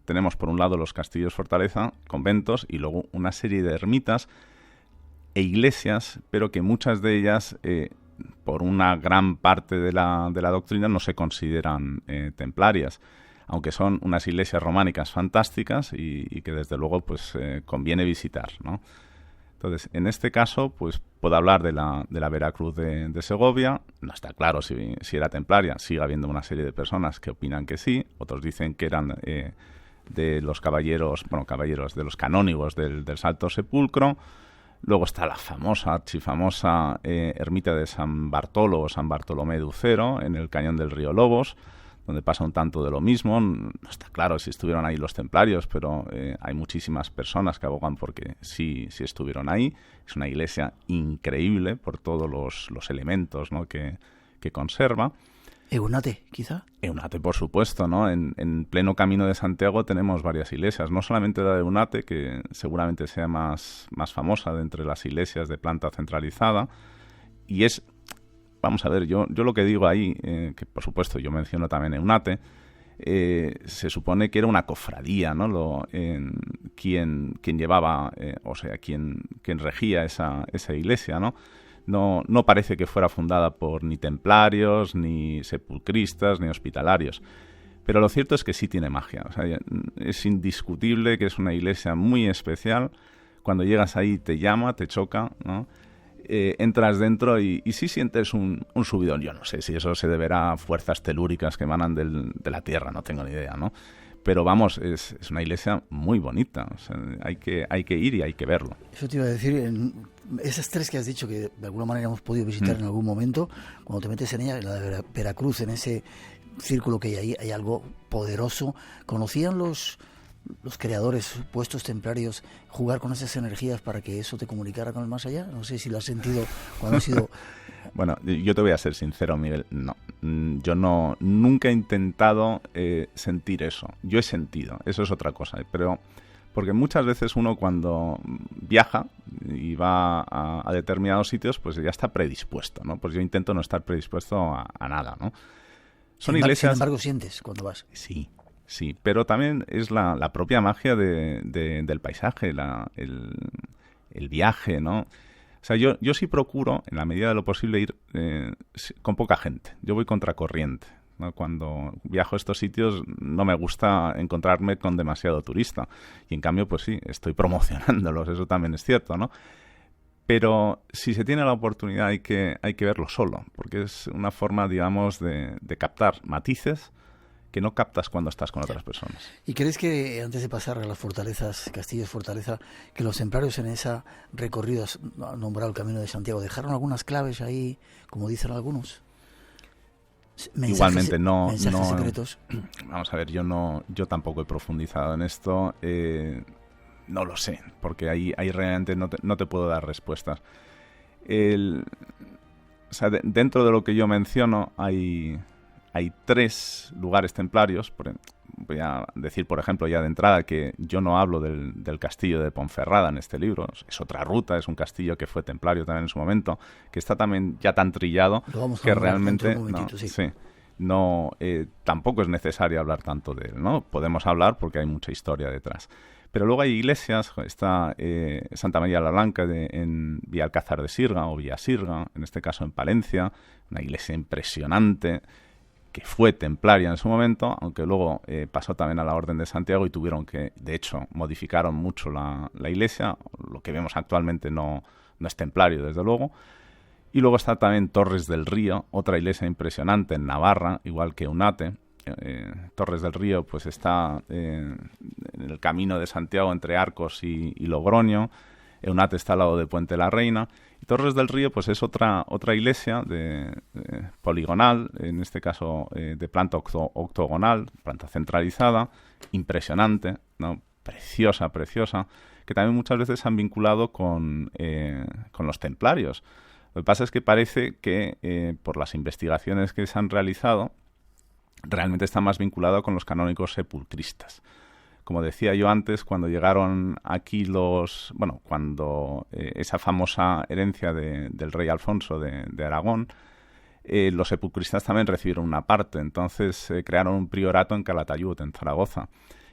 tenemos por un lado los castillos fortaleza, conventos, y luego una serie de ermitas e iglesias, pero que muchas de ellas, por una gran parte de la doctrina, no se consideran templarias, aunque son unas iglesias románicas fantásticas y que desde luego pues conviene visitar, ¿no? Entonces, en este caso, pues puedo hablar de la Veracruz de Segovia. No está claro si era templaria. Sigue habiendo una serie de personas que opinan que sí. Otros dicen que eran de los caballeros, de los canónigos del Santo Sepulcro. Luego está la famosa, archifamosa ermita de San Bartolo o San Bartolomé de Ucero, en el cañón del río Lobos, donde pasa un tanto de lo mismo. No está claro si estuvieron ahí los templarios, pero hay muchísimas personas que abogan porque sí estuvieron ahí. Es una iglesia increíble por todos los elementos, ¿no? que conserva. Eunate, quizá. Eunate, por supuesto, ¿no? En pleno Camino de Santiago tenemos varias iglesias, no solamente la de Eunate, que seguramente sea más famosa de entre las iglesias de planta centralizada, y es... Vamos a ver, yo lo que digo ahí, que por supuesto yo menciono también Eunate, se supone que era una cofradía, ¿no? Quien llevaba, quien regía esa iglesia, ¿no? No parece que fuera fundada por ni templarios, ni sepulcristas, ni hospitalarios. Pero lo cierto es que sí tiene magia. O sea, es indiscutible que es una iglesia muy especial. Cuando llegas ahí te llama, te choca, ¿no? Entras dentro y sí sientes un subidón. Yo no sé si eso se deberá a fuerzas telúricas que emanan de la tierra, no tengo ni idea, ¿no? Pero vamos, es una iglesia muy bonita. O sea, hay que ir y hay que verlo. Eso te iba a decir, esas 3 que has dicho que de alguna manera hemos podido visitar en algún momento, cuando te metes en ella, en la de Veracruz, en ese círculo que hay ahí, hay algo poderoso. ¿Conocían los creadores supuestos templarios jugar con esas energías para que eso te comunicara con el más allá? No sé si lo has sentido cuando has ido... Bueno, yo te voy a ser sincero, Miguel. No, yo nunca he intentado sentir eso. Yo he sentido, eso es otra cosa. Pero porque muchas veces uno cuando viaja y va a determinados sitios, pues ya está predispuesto, ¿no? Pues yo intento no estar predispuesto a nada, ¿no? Son iglesias... Sin embargo, sientes cuando vas. Sí, pero también es la propia magia del paisaje, el viaje, ¿no? O sea, yo sí procuro, en la medida de lo posible, ir con poca gente. Yo voy contracorriente, ¿no? Cuando viajo a estos sitios no me gusta encontrarme con demasiado turista. Y en cambio, pues sí, estoy promocionándolos, eso también es cierto, ¿no? Pero si se tiene la oportunidad hay que verlo solo, porque es una forma, digamos, de captar matices que no captas cuando estás con otras personas. ¿Y crees que, antes de pasar a las fortalezas, castillos fortaleza, que los templarios en esa recorrida, nombrado el Camino de Santiago, dejaron algunas claves ahí, como dicen algunos? Igualmente mensajes secretos. Vamos a ver, yo tampoco he profundizado en esto. No lo sé, porque ahí realmente no te puedo dar respuestas. O sea, dentro de lo que yo menciono hay 3 lugares templarios. Voy a decir, por ejemplo, ya de entrada, que yo no hablo del castillo de Ponferrada en este libro. Es otra ruta, es un castillo que fue templario también en su momento, que está también ya tan trillado que realmente tampoco es necesario hablar tanto de él, ¿no? Podemos hablar porque hay mucha historia detrás. Pero luego hay iglesias, está Santa María la Blanca en Villalcázar de Sirga o Villasirga, en este caso en Palencia, una iglesia impresionante que fue templaria en su momento, aunque luego pasó también a la Orden de Santiago y tuvieron que, de hecho, modificaron mucho la iglesia. Lo que vemos actualmente no es templario, desde luego. Y luego está también Torres del Río, otra iglesia impresionante en Navarra, igual que Eunate. Torres del Río pues está en el camino de Santiago entre Arcos y Logroño. Eunate está al lado de Puente la Reina. Y Torres del Río pues es otra iglesia poligonal, en este caso de planta octogonal, planta centralizada, impresionante, ¿no? Preciosa, que también muchas veces se han vinculado con los templarios. Lo que pasa es que parece que por las investigaciones que se han realizado, realmente está más vinculado con los canónigos sepulcristas. Como decía yo antes, cuando llegaron aquí cuando esa famosa herencia del rey Alfonso de Aragón, los sepulcristas también recibieron una parte. Entonces crearon un priorato en Calatayud, en Zaragoza.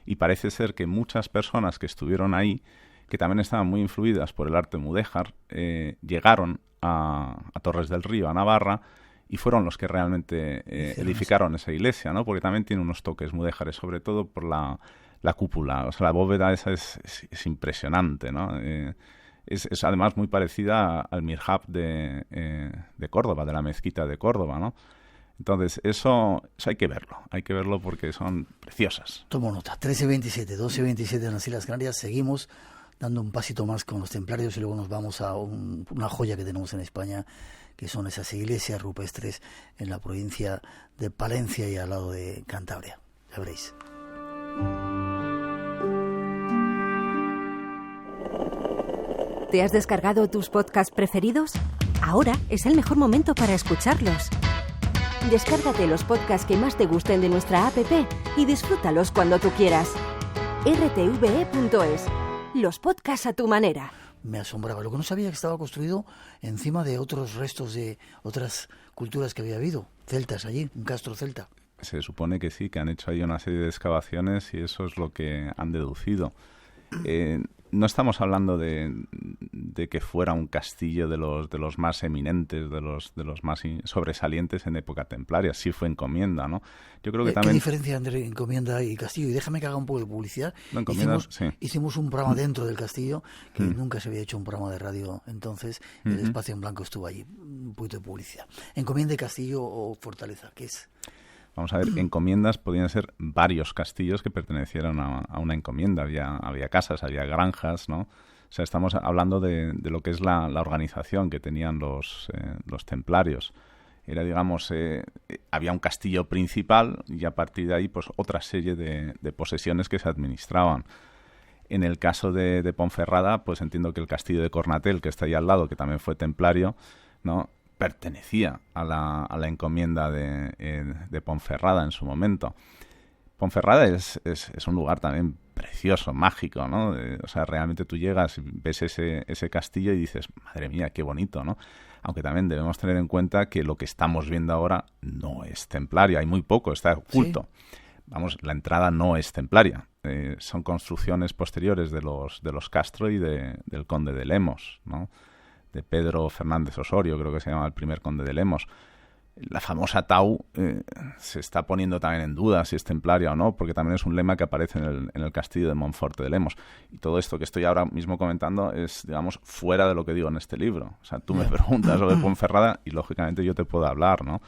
Y parece ser que muchas personas que estuvieron ahí, que también estaban muy influidas por el arte mudéjar, llegaron a Torres del Río, a Navarra, y fueron los que realmente edificaron esa iglesia, ¿no? Porque también tiene unos toques mudéjares, sobre todo por la cúpula. O sea, la bóveda esa es impresionante, ¿no? Es además muy parecida al Mirhab de Córdoba, de la mezquita de Córdoba, ¿no? Entonces, eso hay que verlo porque son preciosas. Tomo nota, 13:27, 12:27 en las Islas Canarias. Seguimos dando un pasito más con los templarios y luego nos vamos a una joya que tenemos en España, que son esas iglesias rupestres en la provincia de Palencia y al lado de Cantabria. Ya veréis. ¿Te has descargado tus podcasts preferidos? Ahora es el mejor momento para escucharlos. Descárgate los podcasts que más te gusten de nuestra app y disfrútalos cuando tú quieras. rtve.es. Los podcasts a tu manera. Me asombraba. Lo que no sabía que estaba construido encima de otros restos de otras culturas que había habido. Celtas allí, un castro celta. Se supone que sí, que han hecho ahí una serie de excavaciones y eso es lo que han deducido. No estamos hablando de que fuera un castillo de los más eminentes, de los más sobresalientes en época templaria. Sí fue encomienda, ¿no? Yo creo que también... ¿Qué diferencia entre encomienda y castillo? Y déjame que haga un poco de publicidad. No, hicimos un programa dentro del castillo, que nunca se había hecho un programa de radio entonces. El Espacio en Blanco estuvo allí. Un poquito de publicidad. ¿Encomienda, castillo o fortaleza? ¿Qué es? Vamos a ver, encomiendas podían ser varios castillos que pertenecieron a una encomienda. Había casas, había granjas, ¿no? O sea, estamos hablando de lo que es la organización que tenían los templarios. Era, digamos, había un castillo principal y a partir de ahí, pues, otra serie de posesiones que se administraban. En el caso de Ponferrada, pues entiendo que el castillo de Cornatel, que está ahí al lado, que también fue templario, ¿no?, pertenecía a la encomienda de Ponferrada en su momento. Ponferrada es un lugar también precioso, mágico, ¿no? O sea, realmente tú llegas y ves ese castillo y dices, madre mía, qué bonito, ¿no? Aunque también debemos tener en cuenta que lo que estamos viendo ahora no es templario, hay muy poco, está oculto. Sí. Vamos, la entrada no es templaria, son construcciones posteriores de los Castro y del conde de Lemos, ¿no?, de Pedro Fernández Osorio, creo que se llama el primer conde de Lemos. La famosa Tau se está poniendo también en duda si es templaria o no, porque también es un lema que aparece en el castillo de Monforte de Lemos. Y todo esto que estoy ahora mismo comentando es, digamos, fuera de lo que digo en este libro. O sea, tú me preguntas sobre Ponferrada y, lógicamente, yo te puedo hablar, ¿no?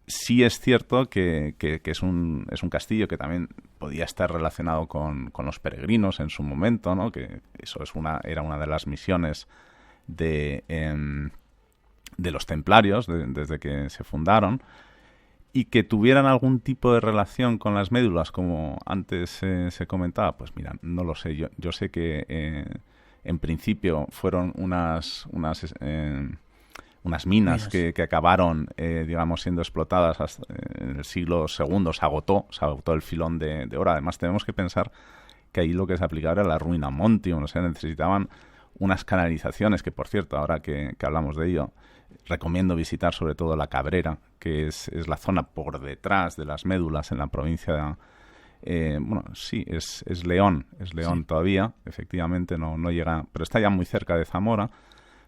Sí es cierto que es un castillo que también podía estar relacionado con los peregrinos en su momento, ¿no? Que eso era una de las misiones de los templarios desde que se fundaron, y que tuvieran algún tipo de relación con las médulas, como antes se comentaba, pues mira, no lo sé. Yo sé que en principio fueron unas minas que acabaron, digamos, siendo explotadas hasta en el siglo II. Se agotó el filón de oro. Además, tenemos que pensar que ahí lo que se aplicaba era la ruina Montium. O sea, necesitaban unas canalizaciones que, por cierto, ahora que hablamos de ello, recomiendo visitar sobre todo la Cabrera, que es la zona por detrás de las médulas en la provincia bueno, sí, es León todavía, efectivamente, no llega, pero está ya muy cerca de Zamora,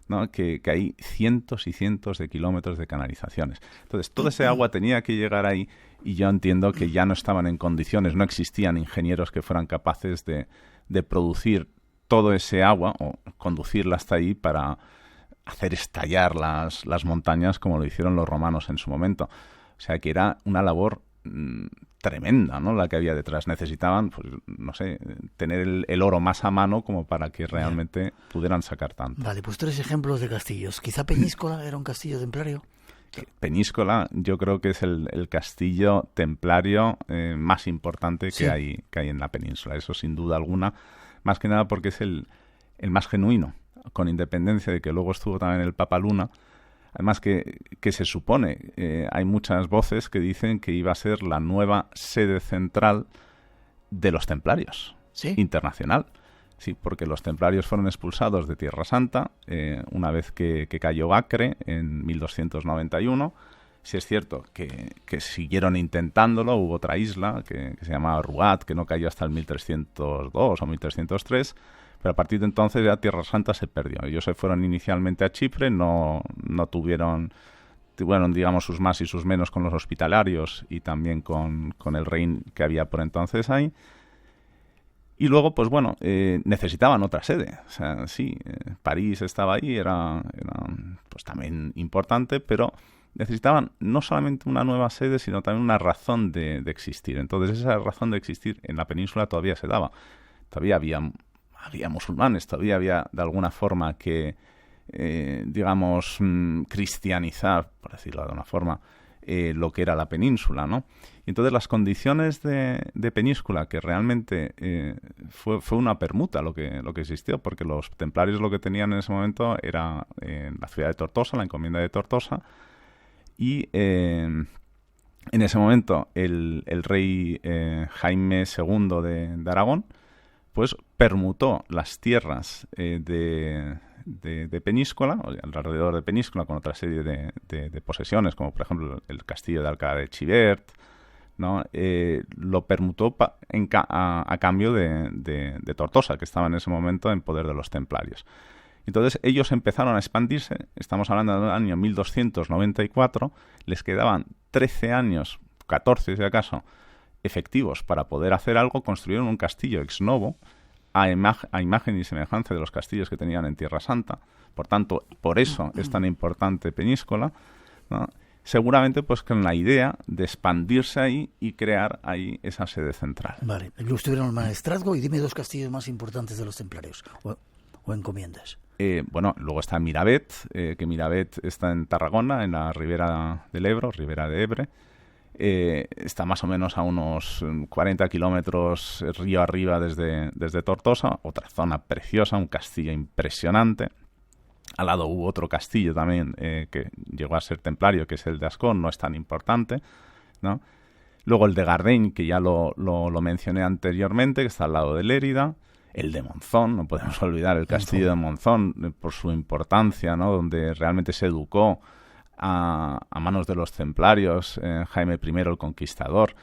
¿no? Que hay cientos y cientos de kilómetros de canalizaciones. Entonces, todo ese agua tenía que llegar ahí y yo entiendo que ya no estaban en condiciones, no existían ingenieros que fueran capaces de producir todo ese agua o conducirla hasta ahí para hacer estallar las montañas como lo hicieron los romanos en su momento. O sea, que era una labor tremenda, ¿no? La que había detrás. Necesitaban, pues, no sé, tener el oro más a mano como para que realmente pudieran sacar tanto. Vale, pues 3 ejemplos de castillos. Quizá Peñíscola era un castillo templario. Peñíscola yo creo que es el castillo templario más importante que hay en la península. Eso sin duda alguna. Más que nada porque es el más genuino, con independencia de que luego estuvo también el Papa Luna. Además que se supone, hay muchas voces que dicen que iba a ser la nueva sede central de los templarios, internacional. Sí, porque los templarios fueron expulsados de Tierra Santa una vez que cayó Acre en 1291. Sí es cierto que siguieron intentándolo, hubo otra isla que se llamaba Ruat, que no cayó hasta el 1302 o 1303, pero a partir de entonces ya Tierra Santa se perdió. Ellos se fueron inicialmente a Chipre, no tuvieron, digamos, sus más y sus menos con los hospitalarios y también con el rey que había por entonces ahí. Y luego, pues bueno, necesitaban otra sede. O sea, sí, París estaba ahí, era pues también importante, pero necesitaban no solamente una nueva sede, sino también una razón de existir. Entonces, esa razón de existir en la península todavía se daba. Todavía había musulmanes, todavía había de alguna forma que, digamos, cristianizar, por decirlo de alguna forma, lo que era la península, ¿no? Y entonces las condiciones de Peñíscola, que realmente fue una permuta lo que existió, porque los templarios lo que tenían en ese momento era la ciudad de Tortosa, la encomienda de Tortosa, y en ese momento el rey Jaime II de Aragón pues permutó las tierras de Peñíscola, alrededor de Peñíscola, con otra serie de posesiones, como por ejemplo el castillo de Alcalá de Chivert, ¿no? Lo permutó a cambio de Tortosa, que estaba en ese momento en poder de los templarios. Entonces ellos empezaron a expandirse, estamos hablando del año 1294, les quedaban 13 años, 14 si acaso, efectivos para poder hacer algo. Construyeron un castillo ex novo a imagen y semejanza de los castillos que tenían en Tierra Santa. Por tanto, por eso es tan importante Peñíscola, ¿no? Seguramente pues con la idea de expandirse ahí y crear ahí esa sede central. Vale, luego estuvieron en el Maestrazgo, y dime 2 castillos más importantes de los templarios o encomiendas. Bueno, luego está Miravet, que Miravet está en Tarragona, en la ribera del Ebro, ribera de Ebre. Está más o menos a unos 40 kilómetros río arriba desde Tortosa, otra zona preciosa, un castillo impresionante. Al lado hubo otro castillo también que llegó a ser templario, que es el de Ascón, no es tan importante, ¿no? Luego el de Gardeny, que ya lo mencioné anteriormente, que está al lado de Lérida. El de Monzón, no podemos olvidar el castillo de Monzón, por su importancia, ¿no? Donde realmente se educó a manos de los templarios Jaime I el Conquistador,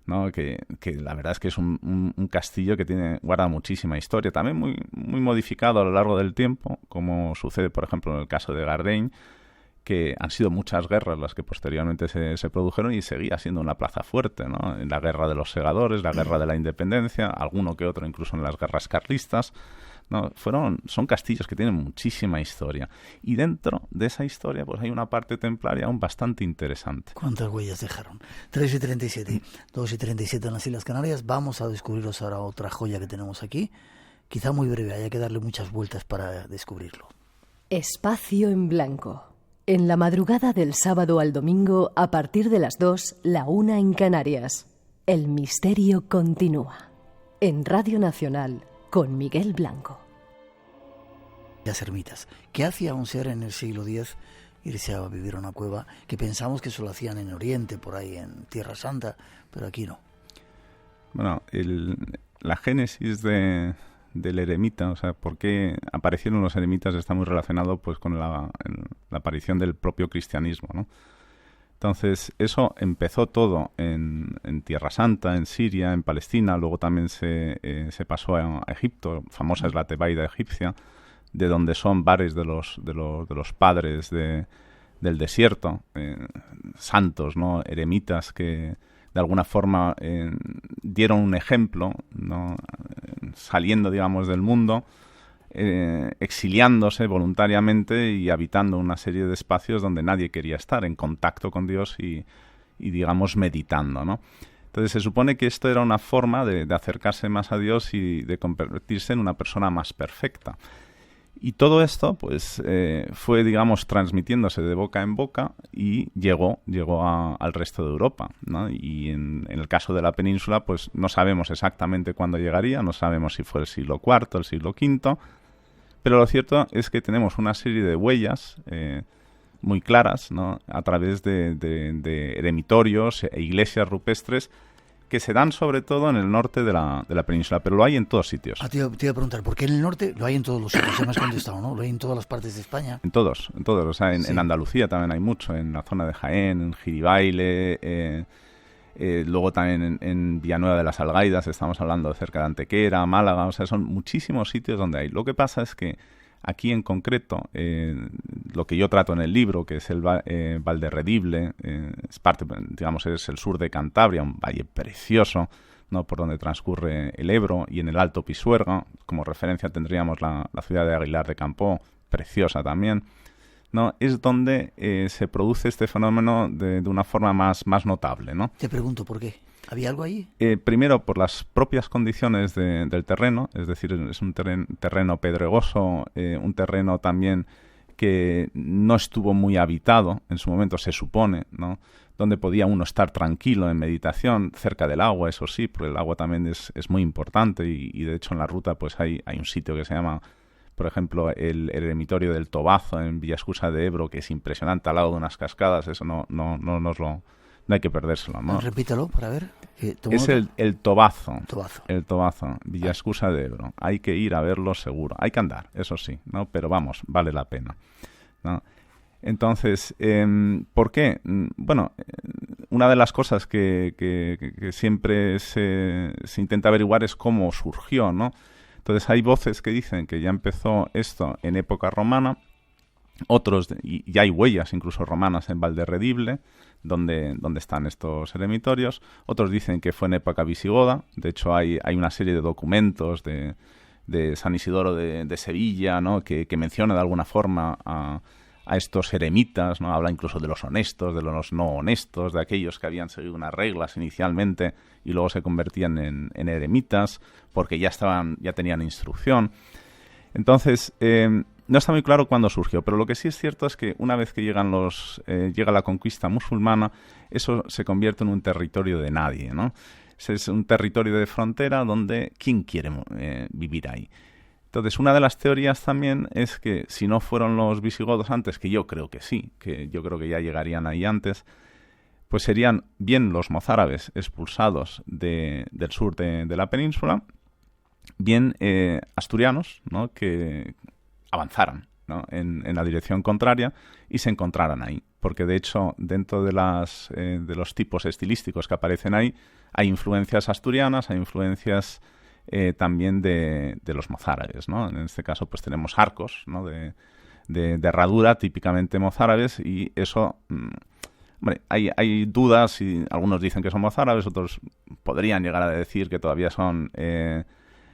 ¿no? Que la verdad es que es un castillo que guarda muchísima historia, también muy, muy modificado a lo largo del tiempo, como sucede por ejemplo en el caso de Gardeny, que han sido muchas guerras las que posteriormente se produjeron y seguía siendo una plaza fuerte, ¿no? En la guerra de los segadores, la guerra de la independencia, alguno que otro incluso en las guerras carlistas, ¿no? Son castillos que tienen muchísima historia, y dentro de esa historia pues hay una parte templaria aún bastante interesante. ¿Cuántas huellas dejaron? 3:37, 2:37 en las Islas Canarias. Vamos a descubriros ahora otra joya que tenemos aquí, quizá muy breve, haya que darle muchas vueltas para descubrirlo. Espacio en blanco. En la madrugada del sábado al domingo, a partir de las 2, la 1 en Canarias. El misterio continúa. En Radio Nacional, con Miguel Blanco. Las ermitas. ¿Qué hacía un ser en el siglo X irse a vivir a una cueva? Que pensamos que eso lo hacían en Oriente, por ahí en Tierra Santa, pero aquí no. Bueno, la génesis del eremita, o sea, por qué aparecieron los eremitas, está muy relacionado pues con la aparición del propio cristianismo, ¿no? Entonces, eso empezó todo en Tierra Santa, en Siria, en Palestina, luego también se pasó a Egipto, famosa es la Tebaida egipcia, de donde son varios de los padres del desierto, santos, ¿no? Eremitas que de alguna forma dieron un ejemplo, ¿no? Saliendo, digamos, del mundo, exiliándose voluntariamente y habitando una serie de espacios donde nadie quería estar, en contacto con Dios y digamos, meditando, ¿no? Entonces se supone que esto era una forma de acercarse más a Dios y de convertirse en una persona más perfecta. Y todo esto, pues, fue, digamos, transmitiéndose de boca en boca y llegó al resto de Europa, ¿no? Y en el caso de la península, pues, no sabemos exactamente cuándo llegaría, no sabemos si fue el siglo IV, el siglo V, pero lo cierto es que tenemos una serie de huellas muy claras, ¿no? A través de eremitorios e iglesias rupestres que se dan sobre todo en el norte de la península, pero lo hay en todos sitios. Te iba a preguntar, ¿por qué en el norte? Lo hay en todos los sitios, ya me has contestado, ¿no? Lo hay en todas las partes de España. En todos. O sea, en Andalucía también hay mucho, en la zona de Jaén, en Giribaile, luego también en Villanueva de las Algaidas, estamos hablando de cerca de Antequera, Málaga, o sea, son muchísimos sitios donde hay. Lo que pasa es que aquí en concreto, lo que yo trato en el libro, que es el Valderredible, es parte, digamos, es el sur de Cantabria, un valle precioso, ¿no? Por donde transcurre el Ebro, y en el Alto Pisuerga, como referencia tendríamos la ciudad de Aguilar de Campoo, preciosa también, ¿no? Es donde se produce este fenómeno de una forma más notable, ¿no? Te pregunto por qué. ¿Había algo ahí? Primero, por las propias condiciones del terreno, es decir, es un terreno pedregoso, un terreno también que no estuvo muy habitado en su momento, se supone, ¿no? Donde podía uno estar tranquilo en meditación, cerca del agua, eso sí, porque el agua también es muy importante y de hecho en la ruta pues hay un sitio que se llama, por ejemplo, el eremitorio del Tobazo en Villascusa de Ebro, que es impresionante, al lado de unas cascadas, eso no hay que perdérselo, ¿no? Repítalo para ver. Es el Tobazo. El Tobazo, Villascusa de Ebro. Hay que ir a verlo seguro. Hay que andar, eso sí, ¿no? Pero vamos, vale la pena, ¿no? Entonces, ¿por qué? Bueno, una de las cosas que siempre se intenta averiguar es cómo surgió, ¿no? Entonces hay voces que dicen que ya empezó esto en época romana, otros, y ya hay huellas incluso romanas en Valderredible, donde están estos eremitorios. Otros dicen que fue en época visigoda. De hecho hay una serie de documentos de San Isidoro de Sevilla, ¿no? que menciona de alguna forma a estos eremitas, ¿no? Habla incluso de los honestos, de los no honestos, de aquellos que habían seguido unas reglas inicialmente y luego se convertían en eremitas porque ya tenían instrucción. Entonces, no está muy claro cuándo surgió, pero lo que sí es cierto es que una vez que llega la conquista musulmana, eso se convierte en un territorio de nadie, ¿no? Es un territorio de frontera donde ¿quién quiere vivir ahí? Entonces, una de las teorías también es que si no fueron los visigodos antes, que yo creo que sí, que yo creo que ya llegarían ahí antes, pues serían bien los mozárabes expulsados del sur de la península, bien asturianos, ¿no? Que avanzaran, ¿no? en la dirección contraria y se encontraran ahí. Porque, de hecho, dentro de los tipos estilísticos que aparecen ahí, hay influencias asturianas, hay influencias también de los mozárabes, ¿no? En este caso, pues tenemos arcos, ¿no? de herradura típicamente mozárabes, y eso... Hombre, hay dudas, y algunos dicen que son mozárabes, otros podrían llegar a decir que todavía son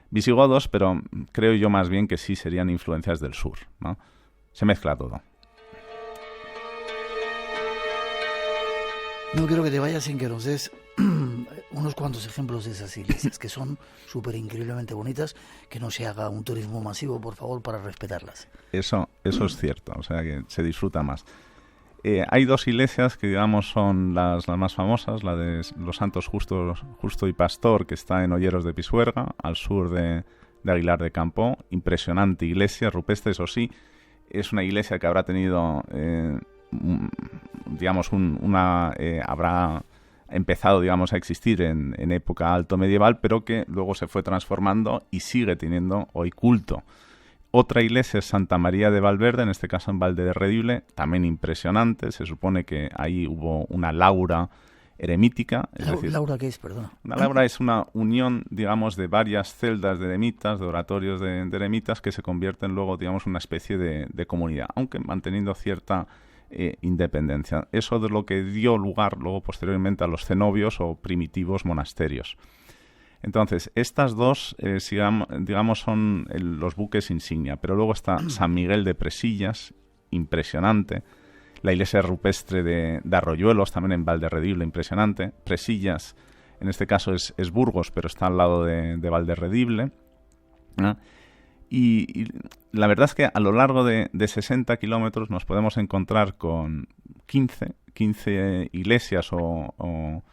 visigodos, pero creo yo más bien que sí serían influencias del sur, ¿no? Se mezcla todo. No quiero que te vayas sin que nos des unos cuantos ejemplos de esas iglesias, que son súper increíblemente bonitas, que no se haga un turismo masivo, por favor, para respetarlas. Eso es cierto, o sea que se disfruta más. Hay dos iglesias que, digamos, son las más famosas, la de los Santos Justo y Pastor, que está en Olleros de Pisuerga, al sur de Aguilar de Campoo. Impresionante iglesia, rupestre, eso sí. Es una iglesia que habrá tenido, digamos, habrá empezado, digamos, a existir en época alto medieval, pero que luego se fue transformando y sigue teniendo hoy culto. Otra iglesia es Santa María de Valverde, en este caso en Valderredible, también impresionante. Se supone que ahí hubo una laura eremítica. ¿Laura qué es? Perdona. Una laura es una unión, digamos, de varias celdas de eremitas, de oratorios de eremitas, que se convierten luego, digamos, en una especie de comunidad, aunque manteniendo cierta independencia. Eso de lo que dio lugar luego posteriormente a los cenobios o primitivos monasterios. Entonces, estas dos, digamos, son los buques insignia, pero luego está San Miguel de Presillas, impresionante. La iglesia rupestre de Arroyuelos, también en Valderredible, impresionante. Presillas, en este caso es Burgos, pero está al lado de Valderredible, ¿no? Y la verdad es que a lo largo de 60 kilómetros nos podemos encontrar con 15 iglesias o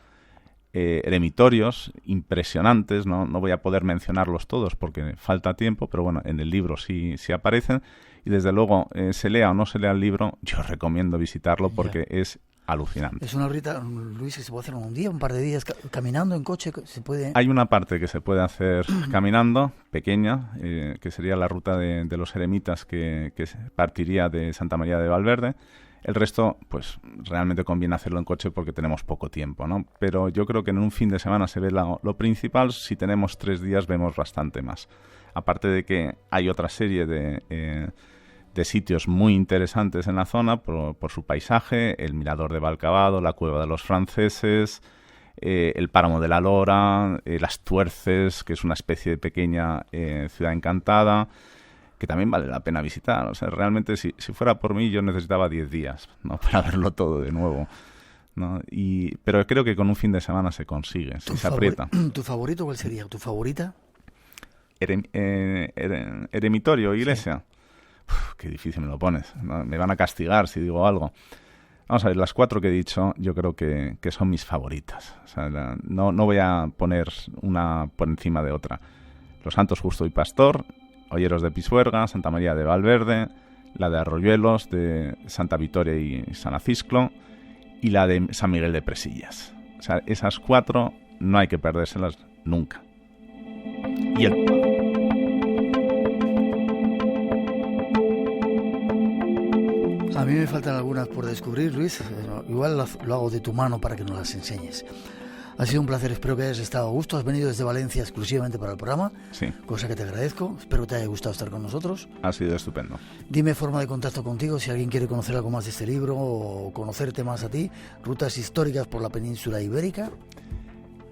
eremitorios impresionantes. No voy a poder mencionarlos todos porque falta tiempo, pero bueno, en el libro sí aparecen. Y desde luego, se lea o no se lea el libro, yo recomiendo visitarlo porque es alucinante. Es una horita, Luis, que se puede hacer un día, un par de días caminando en coche, se puede... Hay una parte que se puede hacer caminando, pequeña, que sería la ruta de los eremitas que partiría de Santa María de Valverde. El resto, pues realmente conviene hacerlo en coche porque tenemos poco tiempo, ¿no? Pero yo creo que en un fin de semana se ve lo principal. Si tenemos 3 días vemos bastante más. Aparte de que hay otra serie de sitios muy interesantes en la zona por su paisaje, el Mirador de Valcavado, la Cueva de los Franceses, el Páramo de la Lora, Las Tuerces, que es una especie de pequeña ciudad encantada, que también vale la pena visitar. O sea, realmente si fuera por mí yo necesitaba 10 días, ¿no? Para verlo todo de nuevo, ¿no? Pero creo que con un fin de semana se consigue, si se aprieta. ¿Tu favorito cuál sería? ¿Tu favorita? Eremitorio, iglesia. Sí. Qué difícil me lo pones, ¿no? Me van a castigar si digo algo. Vamos a ver, las 4 que he dicho yo creo que son mis favoritas. O sea, no voy a poner una por encima de otra. Los Santos Justo y Pastor, Olleros de Pisuerga, Santa María de Valverde, la de Arroyuelos, de Santa Vitoria y San Acisclo, y la de San Miguel de Presillas. O sea, esas 4 no hay que perdérselas nunca. Y A mí me faltan algunas por descubrir, Luis. Igual lo hago de tu mano para que nos las enseñes. Ha sido un placer, espero que hayas estado a gusto. Has venido desde Valencia exclusivamente para el programa, sí, cosa que te agradezco. Espero que te haya gustado estar con nosotros. Ha sido estupendo. Dime forma de contacto contigo si alguien quiere conocer algo más de este libro o conocerte más a ti. Rutas históricas por la península ibérica.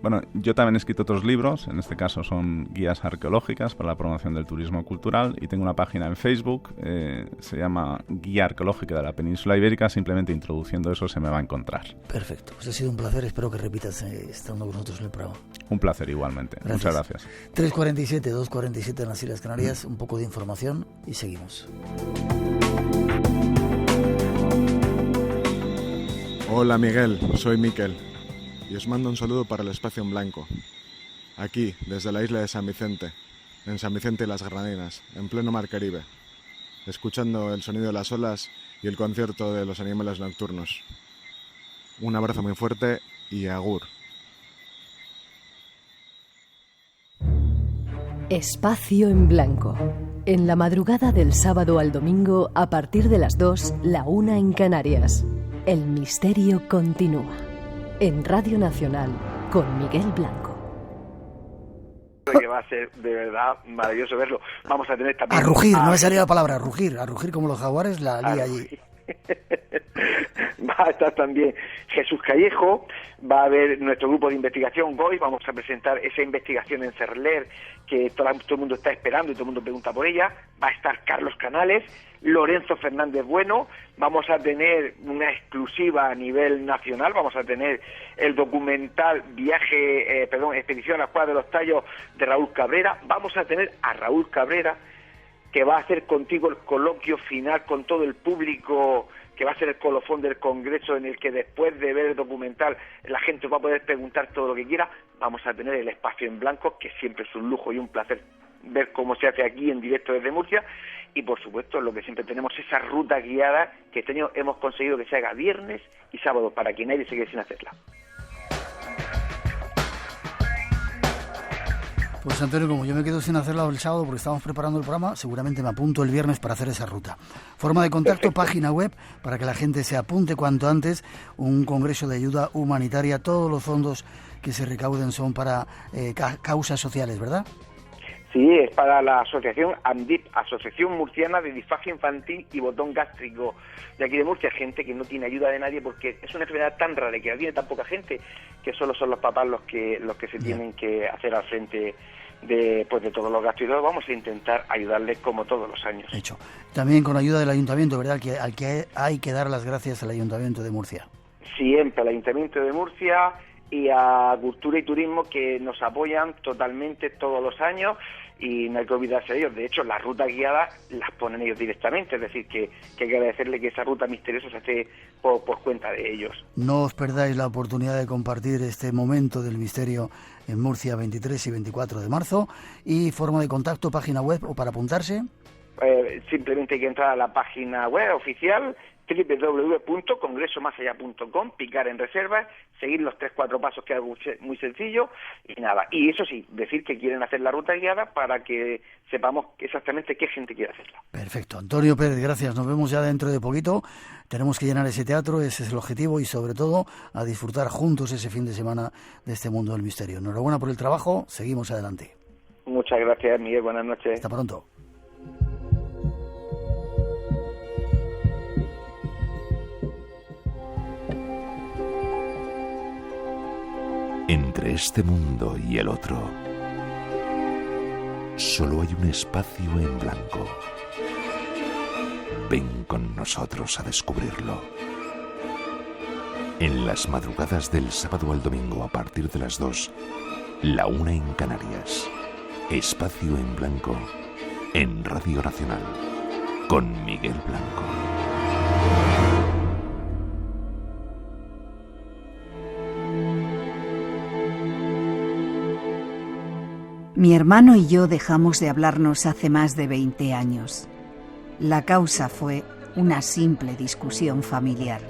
Bueno, yo también he escrito otros libros, en este caso son guías arqueológicas para la promoción del turismo cultural, y tengo una página en Facebook, se llama Guía Arqueológica de la Península Ibérica. Simplemente introduciendo eso se me va a encontrar. Perfecto, pues ha sido un placer, espero que repitas estando con nosotros en el programa. Un placer igualmente, gracias. Muchas gracias. 3:47, 2:47 en las Islas Canarias, un poco de información y seguimos. Hola Miguel, soy Miquel. Y os mando un saludo para el Espacio en Blanco, aquí, desde la isla de San Vicente, en San Vicente y las Granadinas, en pleno mar Caribe, escuchando el sonido de las olas y el concierto de los animales nocturnos. Un abrazo muy fuerte y agur. Espacio en Blanco. En la madrugada del sábado al domingo, a partir de las 2, la 1 en Canarias. El misterio continúa. En Radio Nacional, con Miguel Blanco. Que va a ser de verdad maravilloso verlo. Vamos a tener también... A rugir, no me salía la palabra, a rugir como los jaguares, la lía allí. Va a estar también Jesús Callejo, va a haber nuestro grupo de investigación GOI, vamos a presentar esa investigación en Cerler que todo el mundo está esperando y todo el mundo pregunta por ella. Va a estar Carlos Canales, Lorenzo Fernández Bueno, vamos a tener una exclusiva a nivel nacional, vamos a tener el documental Expedición a la Cuadra de los Tallos de Raúl Cabrera, vamos a tener a Raúl Cabrera, que va a hacer contigo el coloquio final con todo el público, que va a ser el colofón del Congreso, en el que después de ver el documental la gente va a poder preguntar todo lo que quiera. Vamos a tener el Espacio en Blanco, que siempre es un lujo y un placer ver cómo se hace aquí en directo desde Murcia. Y por supuesto, lo que siempre tenemos, esa ruta guiada que este año hemos conseguido que se haga viernes y sábado, para que nadie se quede sin hacerla. Pues Antonio, como yo me quedo sin hacerla el sábado porque estamos preparando el programa, seguramente me apunto el viernes para hacer esa ruta. Forma de contacto, página web, para que la gente se apunte cuanto antes, un congreso de ayuda humanitaria, todos los fondos que se recauden son para causas sociales, ¿verdad? Sí, es para la asociación AMDIP, Asociación Murciana de Disfagia Infantil y Botón Gástrico de aquí de Murcia, gente que no tiene ayuda de nadie porque es una enfermedad tan rara y que la tiene tan poca gente que solo son los papás los que se tienen que hacer al frente de todos los gastos y todo. Vamos a intentar ayudarles como todos los años. Hecho. También con ayuda del Ayuntamiento, ¿verdad? Al que hay que dar las gracias al Ayuntamiento de Murcia. Siempre al Ayuntamiento de Murcia y a Cultura y Turismo, que nos apoyan totalmente todos los años y no hay que olvidarse de ellos. De hecho, las rutas guiadas las ponen ellos directamente, es decir, que hay que agradecerle que esa ruta misteriosa se hace por cuenta de ellos. No os perdáis la oportunidad de compartir este momento del misterio en Murcia 23 y 24 de marzo. Y forma de contacto, página web o para apuntarse. Simplemente hay que entrar a la página web oficial www.congresomasallá.com, picar en reservas, seguir los 3-4 pasos, que es algo muy sencillo, y nada. Y eso sí, decir que quieren hacer la ruta guiada para que sepamos exactamente qué gente quiere hacerla. Perfecto. Antonio Pérez, gracias. Nos vemos ya dentro de poquito. Tenemos que llenar ese teatro, ese es el objetivo, y sobre todo a disfrutar juntos ese fin de semana de este mundo del misterio. Enhorabuena por el trabajo, seguimos adelante. Muchas gracias, Miguel. Buenas noches. Hasta pronto. Entre este mundo y el otro, solo hay un espacio en blanco. Ven con nosotros a descubrirlo. En las madrugadas del sábado al domingo a partir de las 2, la 1 en Canarias. Espacio en blanco en Radio Nacional con Miguel Blanco. Mi hermano y yo dejamos de hablarnos hace más de 20 años. La causa fue una simple discusión familiar.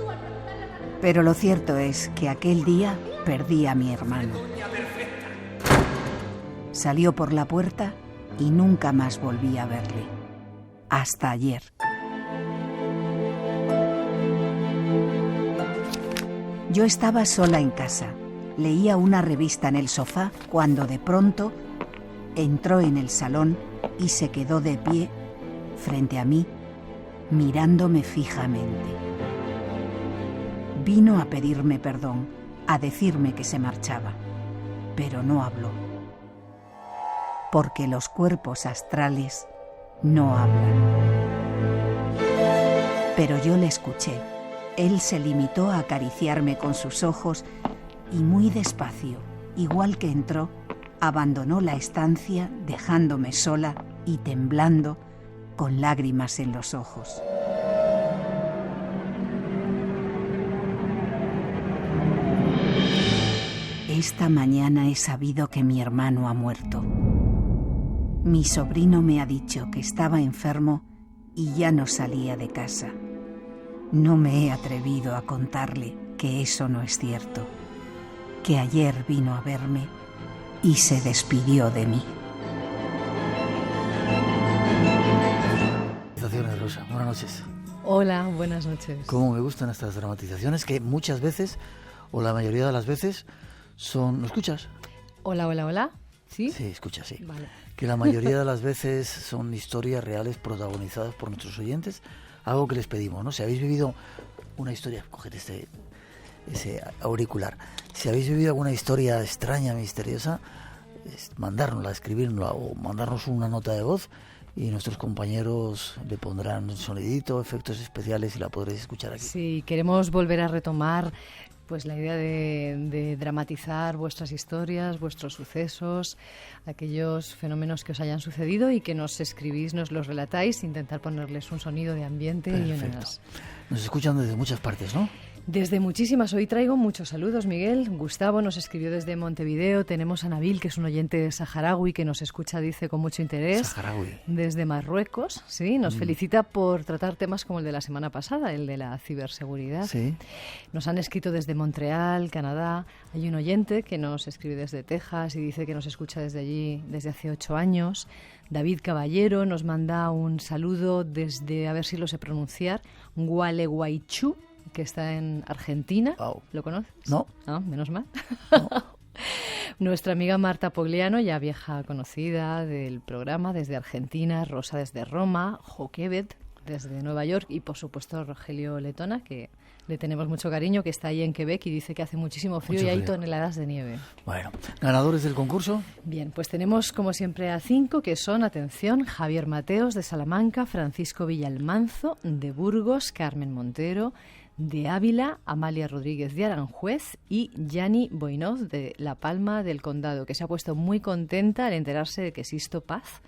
Pero lo cierto es que aquel día perdí a mi hermano. Salió por la puerta y nunca más volví a verle. Hasta ayer. Yo estaba sola en casa. Leía una revista en el sofá cuando de pronto entró en el salón y se quedó de pie frente a mí, mirándome fijamente. Vino a pedirme perdón, a decirme que se marchaba, pero no habló. Porque los cuerpos astrales no hablan. Pero yo le escuché. Él se limitó a acariciarme con sus ojos y muy despacio, igual que entró, abandonó la estancia dejándome sola y temblando con lágrimas en los ojos. Esta mañana he sabido que mi hermano ha muerto. Mi sobrino me ha dicho que estaba enfermo y ya no salía de casa. No me he atrevido a contarle que eso no es cierto, que ayer vino a verme y se despidió de mí. Rosa, buenas noches. Hola, buenas noches. Cómo me gustan estas dramatizaciones que muchas veces, o la mayoría de las veces, son... ¿Me escuchas? Hola, hola, hola. ¿Sí? Sí, escucha, sí. Vale. Que la mayoría de las veces son historias reales protagonizadas por nuestros oyentes, algo que les pedimos, ¿no? Si habéis vivido una historia... Cógete ese auricular. Si habéis vivido alguna historia extraña, misteriosa, mandárnosla, escribirnosla o mandarnos una nota de voz y nuestros compañeros le pondrán sonidito, efectos especiales y la podréis escuchar aquí. Sí, queremos volver a retomar pues la idea de dramatizar vuestras historias, vuestros sucesos, aquellos fenómenos que os hayan sucedido y que nos escribís, nos los relatáis, intentar ponerles un sonido de ambiente. Perfecto. Y unas... Nos escuchan desde muchas partes, ¿no? Desde muchísimas, hoy traigo muchos saludos, Miguel. Gustavo nos escribió desde Montevideo, tenemos a Nabil, que es un oyente saharaui que nos escucha, dice, con mucho interés. Saharaui. Desde Marruecos, sí, nos felicita por tratar temas como el de la semana pasada, el de la ciberseguridad. Sí. Nos han escrito desde Montreal, Canadá. Hay un oyente que nos escribe desde Texas y dice que nos escucha desde allí desde hace 8 años. David Caballero nos manda un saludo desde, a ver si lo sé pronunciar, Gualeguaychú, que está en Argentina. Wow. ¿Lo conoces? No. Ah, menos mal. No. Nuestra amiga Marta Pogliano, ya vieja conocida del programa, desde Argentina, Rosa desde Roma, Joquebet desde Nueva York y, por supuesto, Rogelio Letona, que le tenemos mucho cariño, que está ahí en Quebec y dice que hace muchísimo frío y hay toneladas de nieve. Bueno, ¿ganadores del concurso? Bien, pues tenemos como siempre a 5, que son, atención, Javier Mateos de Salamanca, Francisco Villalmanzo de Burgos, Carmen Montero de Ávila, Amalia Rodríguez de Aranjuez y Yani Boinoz de La Palma del Condado, que se ha puesto muy contenta al enterarse de que Sisto Paz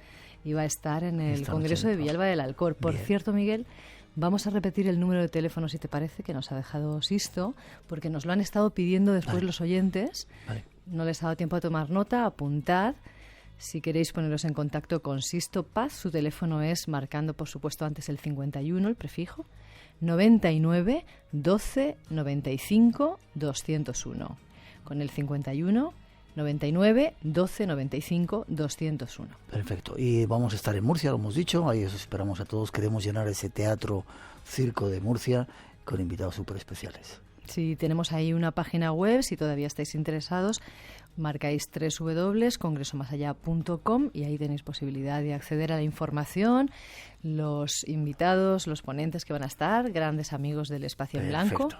iba a estar en el Congreso de Villalba del Alcor. Por cierto, Miguel, vamos a repetir el número de teléfono, si te parece, que nos ha dejado Sisto, porque nos lo han estado pidiendo después los oyentes. Vale. No les ha dado tiempo a tomar nota, apuntad. Si queréis poneros en contacto con Sisto Paz, su teléfono es, marcando por supuesto antes el 51, el prefijo, 99 12 95 201. Con el 51 99 12 95 201. Perfecto. Y vamos a estar en Murcia, lo hemos dicho. Ahí os esperamos a todos. Queremos llenar ese teatro circo de Murcia con invitados súper especiales. Sí, tenemos ahí una página web, si todavía estáis interesados, marcáis www.congresomasallá.com y ahí tenéis posibilidad de acceder a la información, los invitados, los ponentes que van a estar, grandes amigos del Espacio en Blanco,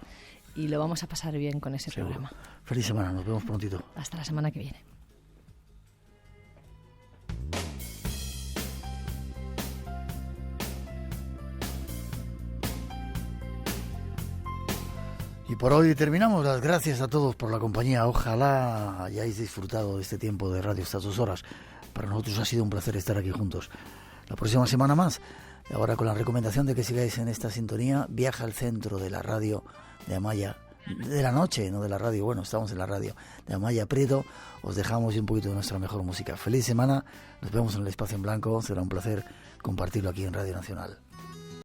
y lo vamos a pasar bien con ese programa. Feliz semana, nos vemos prontito. Hasta la semana que viene. Y por hoy terminamos. Las gracias a todos por la compañía. Ojalá hayáis disfrutado de este tiempo de radio estas 2 horas. Para nosotros ha sido un placer estar aquí juntos. La próxima semana más. Y ahora con la recomendación de que sigáis en esta sintonía, Viaja al centro de la radio de Amaya. De la noche, no de la radio. Bueno, estamos en la radio de Amaya Prieto. Os dejamos un poquito de nuestra mejor música. Feliz semana. Nos vemos en el Espacio en Blanco. Será un placer compartirlo aquí en Radio Nacional.